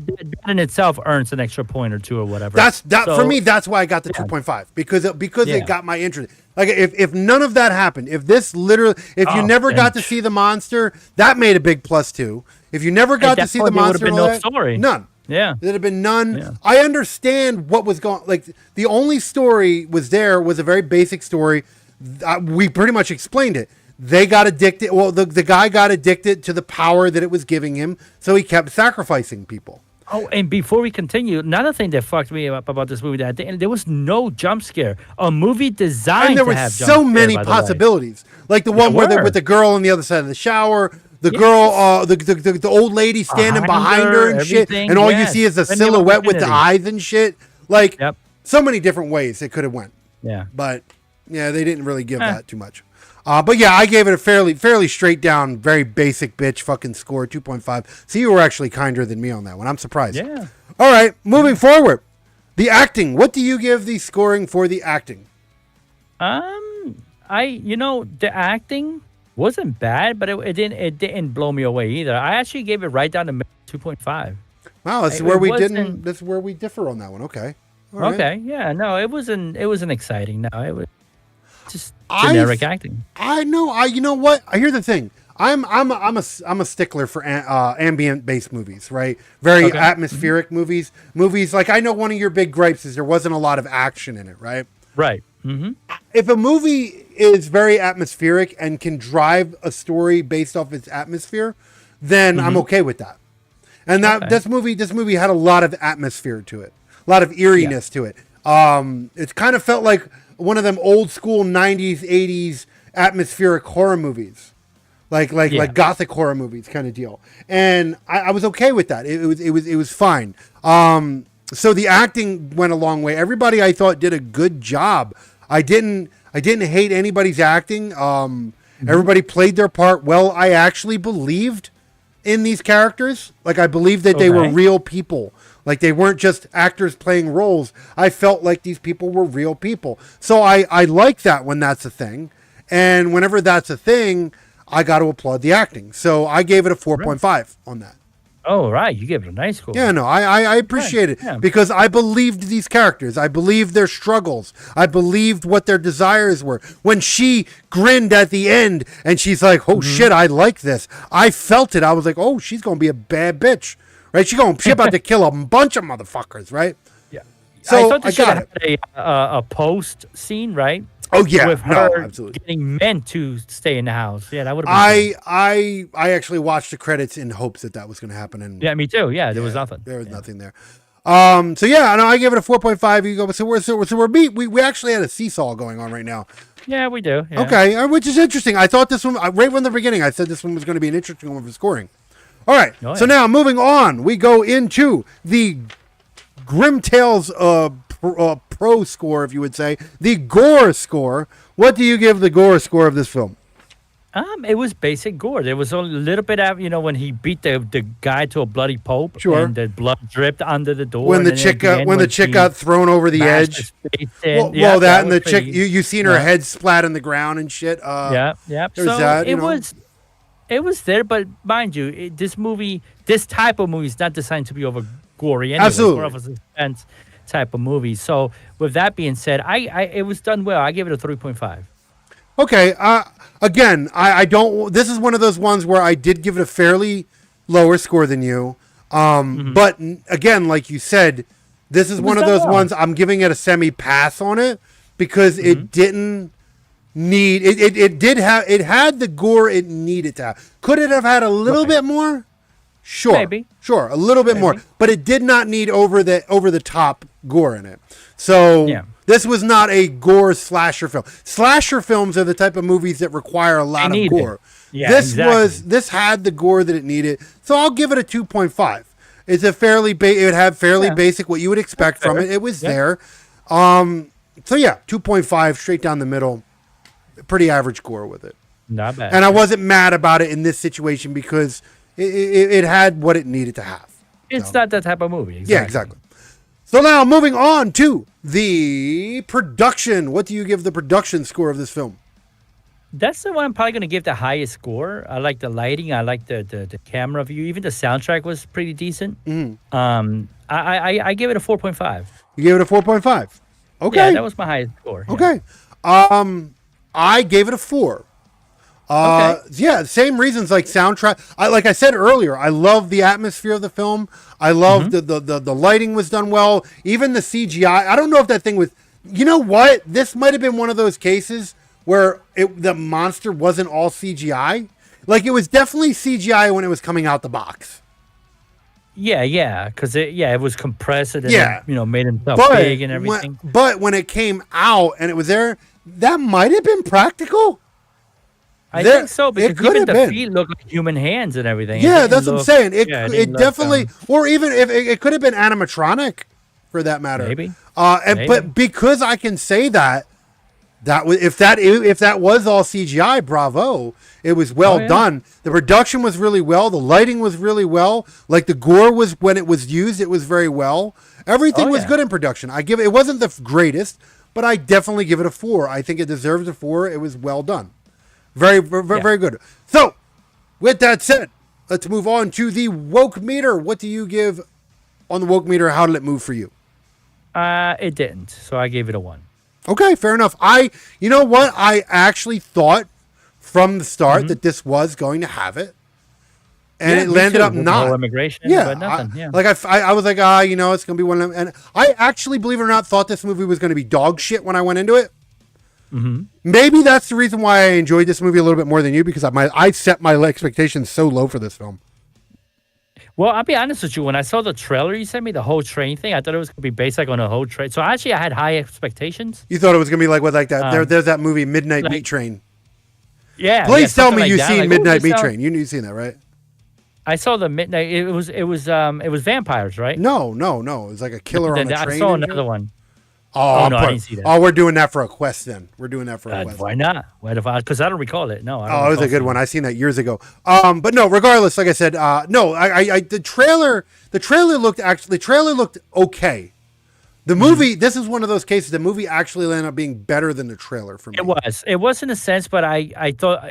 in itself earns an extra point or two or whatever. For me. That's why I got the 2.5 because it got my interest. Like if none of that happened, if you never got to see the monster, that made a big plus too. If you never got to see the monster, there would have been no story. None. Yeah, there'd have been none. Yeah. I understand what was going. Like the only story was a very basic story. We pretty much explained it. They got addicted. Well, the guy got addicted to the power that it was giving him, so he kept sacrificing people. Oh, and before we continue, another thing that fucked me up about this movie, there was no jump scare. A movie designed and there was so many possibilities, like the one with the girl on the other side of the shower. The girl, the old lady standing behind her and shit, and all you see is a silhouette with the eyes and shit. Like, so many different ways it could have went. Yeah. But, they didn't really give that too much. But yeah, I gave it a fairly straight down, very basic bitch fucking score, 2.5. So you were actually kinder than me on that one. I'm surprised. Yeah. All right, moving forward. The acting. What do you give the scoring for the acting? The acting wasn't bad, but it didn't blow me away either. I actually gave it right down to 2.5. Wow, that's where we differ on that one. Okay. All right. Okay. Yeah. No, it wasn't exciting. No, it was just generic acting. I know. You know what? Here's the thing. I'm a stickler for ambient based movies, right? Very atmospheric movies. Movies like, I know one of your big gripes is there wasn't a lot of action in it, right? Right. If a movie is very atmospheric and can drive a story based off its atmosphere, then I'm okay with that. And this movie had a lot of atmosphere to it, a lot of eeriness to it. It kind of felt like one of them old school 90s, 80s atmospheric horror movies, like gothic horror movies kind of deal. And I was okay with that. It was fine. So the acting went a long way. Everybody I thought did a good job. I didn't hate anybody's acting. Everybody played their part well. I actually believed in these characters. Like, I believed that they were real people. Like, they weren't just actors playing roles. I felt like these people were real people. So I like that when that's a thing. And whenever that's a thing, I got to applaud the acting. So I gave it a 4.5 on that. Oh, right. You gave it a nice score. Yeah, no, I appreciate it because I believed these characters. I believed their struggles. I believed what their desires were. When she grinned at the end and she's like, oh, shit, I like this. I felt it. I was like, oh, she's going to be a bad bitch, right? She's about to kill a bunch of motherfuckers, right? Yeah. So I thought this should have had a post scene, right? Oh yeah, with no, her absolutely. getting men to stay in the house. Yeah, that would have been cool. I actually watched the credits in hopes that that was going to happen, and Yeah, me too. Yeah, there was yeah, nothing. there was Yeah. nothing there. So yeah, no, I gave it a 4.5. You go, so we're beat. We actually had a seesaw going on right now. Yeah, we do. Yeah. Okay, which is interesting. I thought this one right from the beginning. I said this one was going to be an interesting one for scoring. All right, Oh, so yeah. now moving on, we go into the Grimm Tales pro score, if you would say, the gore score. What do you give the gore score of this film? It was basic gore. There was a little bit of, when he beat the guy to a bloody pulp, Sure. and the blood dripped under the door. When the and then chick at the end, when the when chick she got thrown over the smashed edge. his face in. Well, that and was the chick, pretty- you seen her yeah. head splat in the ground and shit. Yeah. There's So that, it was there, but mind you, this type of movie is not designed to be over gory anyway. Absolutely. It's more of a suspense type of movie. So with that being said, it was done well. I give it a 3.5. Okay. Again, I don't. This is one of those ones where I did give it a fairly lower score than you. But again, like you said, this is one of done those well. ones I'm giving it a semi pass on it because it didn't need it had the gore it needed to have. Could it have had a little bit more? Sure. Maybe. Sure, a little bit more. But it did not need over the top gore in it. So Yeah. this was not a gore slasher film. Slasher films are the type of movies that require a lot of need gore. it. Yeah, This had the gore that it needed. So I'll give it a 2.5. It's a fairly it would have fairly basic what you would expect from it. It was there. So yeah, 2.5 straight down the middle. Pretty average score with it. Not bad. And I wasn't mad about it in this situation because it had what it needed to have. It's not that type of movie. Exactly. Yeah, exactly. So now moving on to the production. What do you give the production score of this film? That's the one I'm probably going to give the highest score. I like the lighting. I like the camera view. Even the soundtrack was pretty decent. I give it a 4.5. You gave it a 4.5. Okay. Yeah, that was my highest score. Yeah. Okay. I gave it a 4. Yeah, same reasons like soundtrack. Like I said earlier, I love the atmosphere of the film. I love the lighting was done well. Even the CGI. I don't know if that thing was. You know what? This might have been one of those cases where the monster wasn't all CGI. Like it was definitely CGI when it was coming out the box. Yeah, because it was compressed and Yeah. it, made himself But big and everything. but when it came out and it was there, that might have been practical. I There- think so it because could even have the been. feet look like human hands and everything. Yeah, It that's didn't what I'm saying. It didn't it look, definitely, or even if it could have been animatronic, for that matter. Maybe. But Maybe. because I can say that was if that was all CGI, bravo! It was well yeah. done. The production was really well. The lighting was really well. Like the gore was when it was used, it was very well. Everything was yeah. good in production. It wasn't the greatest, but I definitely give it a 4. I think it deserves a 4. It was well done. Very, very good. So, with that said, let's move on to the woke meter. What do you give on the woke meter? How did it move for you? It didn't, so I gave it a 1. Okay, fair enough. You know what? I actually thought from the start that this was going to have it, and it me landed too, up with the not. whole immigration, Yeah, but nothing. Yeah. I was like, it's going to be one of them. And I actually, believe it or not, thought this movie was going to be dog shit when I went into it. Maybe that's the reason why I enjoyed this movie a little bit more than you, because I set my expectations so low for this film. Well, I'll be honest with you. When I saw the trailer you sent me, the whole train thing, I thought it was going to be based like on a whole train. So actually, I had high expectations. You thought it was going to be like that? There's that movie Midnight Meat Train. Yeah. Please tell me something you've like that. seen Like, Midnight this Meat sounds- Train. You've seen that, right? I saw the midnight. It was vampires, right? No. It was like a killer on Then a train. I saw and another shit. one. Oh, no, I didn't see that. Oh, we're doing that for a quest then. We're doing that for a quest. Why not? Because I don't recall it. No. I don't Oh, it was recall a good seeing one. I seen that years ago. But no, regardless, like I said, no, the trailer looked okay. The movie, this is one of those cases. The movie actually ended up being better than the trailer for me. It was in a sense, but I thought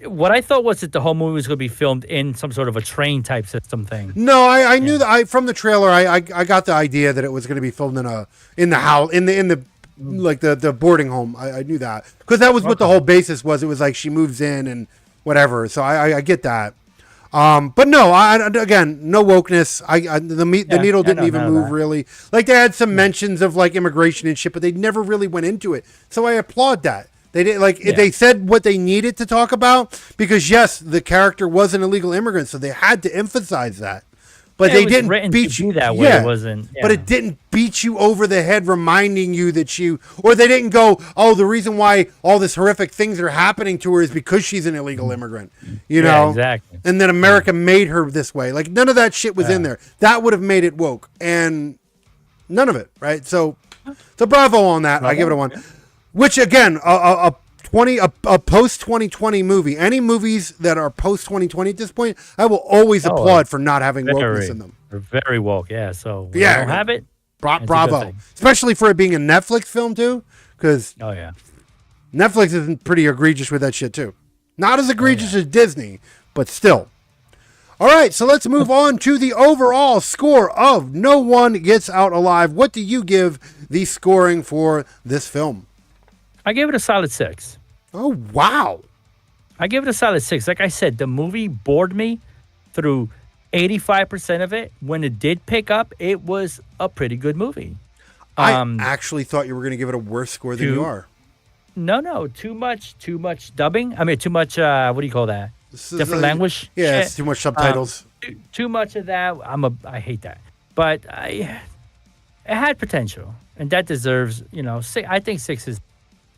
what I thought was that the whole movie was going to be filmed in some sort of a train type system thing. No, I knew that. From the trailer, I got the idea that it was going to be filmed in the house in the like the boarding home. I knew that because that was what the whole basis was. It was like she moves in and whatever. So I get that. But no, again, no wokeness. The needle didn't even move really. Like they had some mentions of like immigration and shit, but they never really went into it. So I applaud that. They did they said what they needed to talk about because yes, the character was an illegal immigrant, so they had to emphasize that. But they didn't beat you that way. It wasn't. Yeah. But it didn't beat you over the head, reminding you that or they didn't go, oh, the reason why all this horrific things are happening to her is because she's an illegal immigrant. You know, exactly. And then America made her this way. Like none of that shit was in there. That would have made it woke, and none of it. Right. So bravo on that. I give it a 1. Which again, a post 2020 movie. Any movies that are post 2020 at this point, I will always applaud for not having wokeness in them. They're very woke, yeah. So when they don't have it. Bravo, especially for it being a Netflix film too, because Netflix is pretty egregious with that shit too. Not as egregious as Disney, but still. All right, so let's move on to the overall score of No One Gets Out Alive. What do you give the scoring for this film? I gave it a solid 6. Oh, wow. I give it a solid 6. Like I said, the movie bored me through 85% of it. When it did pick up, it was a pretty good movie. I actually thought you were going to give it a worse score than you are. No. Too much dubbing. I mean, too much, what do you call that? Different language? Yeah, it's too much subtitles. Too much of that. I hate that. But it had potential. And that deserves, I think 6 is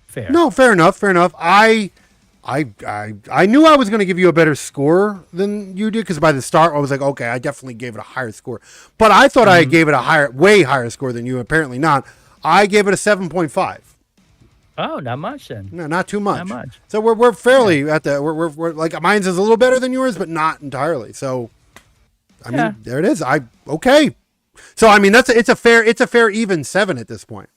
fair. No, fair enough. I knew I was going to give you a better score than you did because by the start I was like, okay, I definitely gave it a higher score. But I thought I gave it a way higher score than you. Apparently not. I gave it a 7.5. Oh, not much then. No, not too much. Not much. So we're fairly at the we're like mine's is a little better than yours, but not entirely. So I mean, there it is. Okay. So I mean it's a fair even 7 at this point.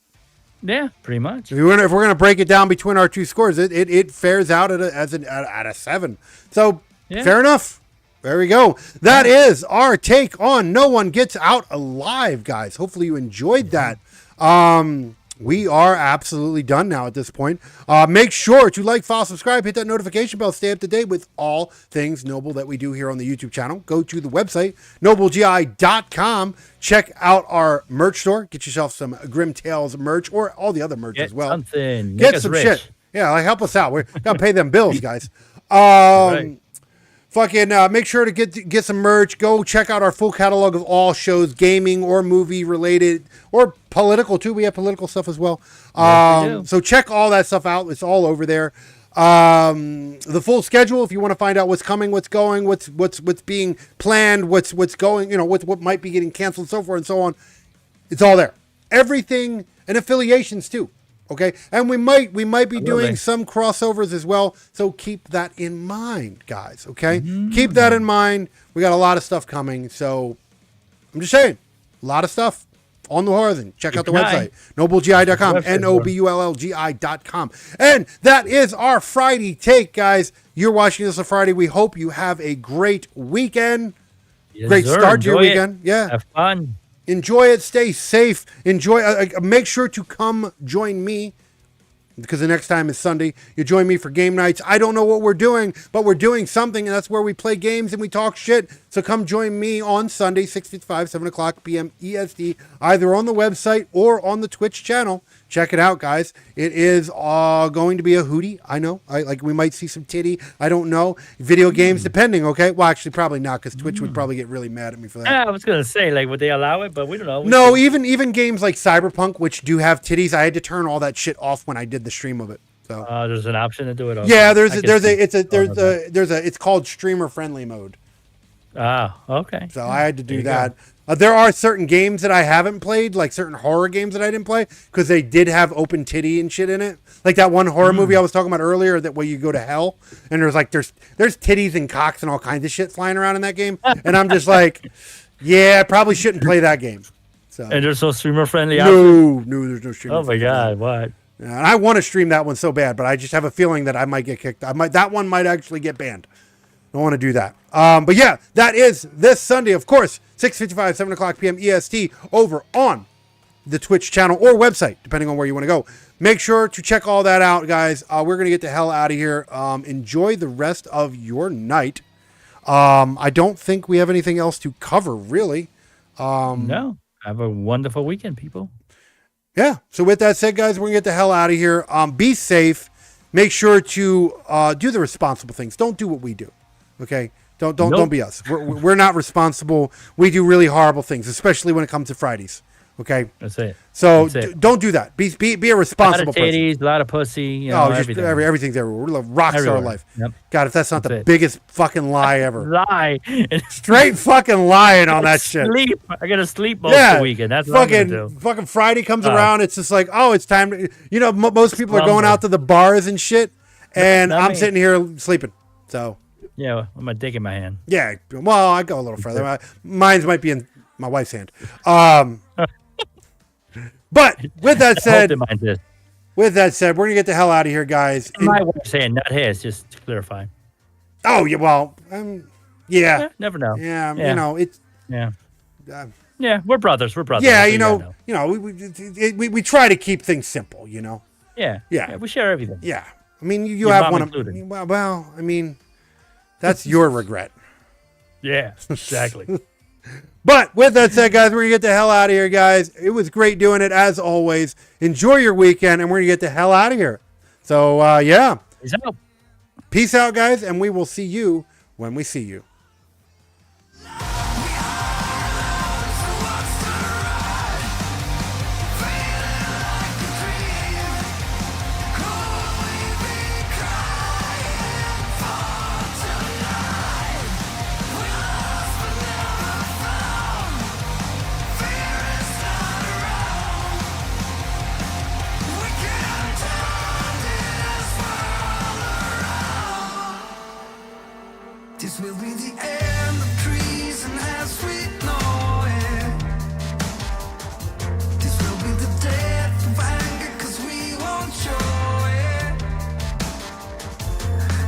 Yeah, pretty much. If we're gonna break it down between our two scores, it fares out at a 7. So fair enough. There we go. That is our take on No One Gets Out Alive, guys. Hopefully you enjoyed that. We are absolutely done now at this point. Make sure to like, follow, subscribe, hit that notification bell, stay up to date with all things Noble that we do here on the YouTube channel. Go to the website, noblegi.com. Check out our merch store. Get yourself some Grimm Tales merch or all the other merch as well. Get some shit. Yeah, help us out. We got to pay them bills, guys. Right. Fucking make sure to get some merch. Go check out our full catalog of all shows, gaming or movie related or political too. We have political stuff as well. So check all that stuff out. It's all over there. The full schedule if you want to find out what's coming, what's going, what's being planned, what's going, what might be getting canceled, so forth and so on. It's all there. Everything and affiliations too. Okay, and we might be doing some crossovers as well, so keep that in mind, guys. Okay, keep that in mind. We got a lot of stuff coming, so I'm just saying, a lot of stuff on the horizon. Check out the website, noblegi.com, NOBULLGI.com, and that is our Friday take, guys. You're watching this on Friday. We hope you have a great weekend, great start to your weekend. Yeah, have fun. Enjoy it. Stay safe. Enjoy. Make sure to come join me because the next time is Sunday. You join me for game nights. I don't know what we're doing, but we're doing something, and that's where we play games and we talk shit. So come join me on Sunday, 6:55, 7 o'clock p.m. EST, either on the website or on the Twitch channel. Check it out, guys. It is going to be a hootie. I know. We might see some titty. I don't know. Video games, depending, okay? Well, actually, probably not, because Twitch would probably get really mad at me for that. Yeah, I was going to say, would they allow it? But we don't know. No, even games like Cyberpunk, which do have titties, I had to turn all that shit off when I did the stream of it. So there's an option to do it. Okay. Yeah, it's called streamer friendly mode. Okay. So I had to do that. There are certain games that I haven't played, like certain horror games that I didn't play, because they did have open titty and shit in it. Like that one horror movie I was talking about earlier, that where you go to hell, and there's titties and cocks and all kinds of shit flying around in that game, and I'm just like, yeah, I probably shouldn't play that game. So and there's no streamer friendly. No, there's no streamer. Oh my god, what? And I want to stream that one so bad, but I just have a feeling that I might get kicked. That one might actually get banned. I don't want to do that. But yeah, that is this Sunday, of course, 6:55, 7 o'clock p.m. EST over on the Twitch channel or website, depending on where you want to go. Make sure to check all that out, guys. We're going to get the hell out of here. Enjoy the rest of your night. I don't think we have anything else to cover, really. No. Have a wonderful weekend, people. Yeah. So with that said, guys, we're gonna get the hell out of here. Be safe. Make sure to do the responsible things. Don't do what we do. Okay. Don't be us. We're not responsible. We do really horrible things, especially when it comes to Fridays. Okay. That's it. So don't do that. Be a responsible person. A lot of titties, a lot of pussy. You know, just everything's everywhere. We're rock star life. Yep. God, if that's not the biggest fucking lie ever. Lie. Straight fucking lying on that shit. I gotta sleep most of the weekend. That's what I'm gonna do. Fucking Friday comes around. It's just like, oh, it's time to. You know, most people are going out to the bars and shit, and I'm sitting here sleeping. So. Yeah, with my dick in my hand. Yeah. Well, I go a little further. Mine's might be in my wife's hand. But with that said, we're gonna get the hell out of here, guys. My wife's hand, not his. Just to clarify. Oh yeah, well, yeah. Never know. Yeah, you know it's. Yeah. Yeah, we're brothers. We're brothers. Yeah, we try to keep things simple. You know. Yeah. Yeah. We share everything. Yeah. I mean, you have one included. Well, I mean, that's your regret. Yeah. Exactly. But with that said, guys, we're going to get the hell out of here, guys. It was great doing it, as always. Enjoy your weekend, and we're going to get the hell out of here. So, yeah. Peace out. Peace out, guys, and we will see you when we see you. This will be the end of treason as we know it. This will be the death of anger, cause we won't show it.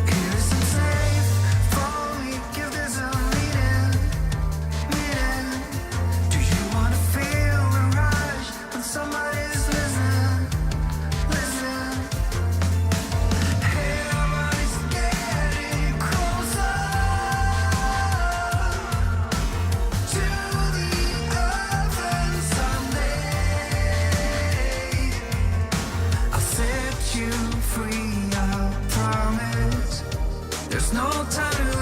It isn't safe for me, give this a meaning. Do you wanna feel the rush when somebody's listening? Everybody's getting closer to the oven someday. I'll set you free, I promise. There's no time to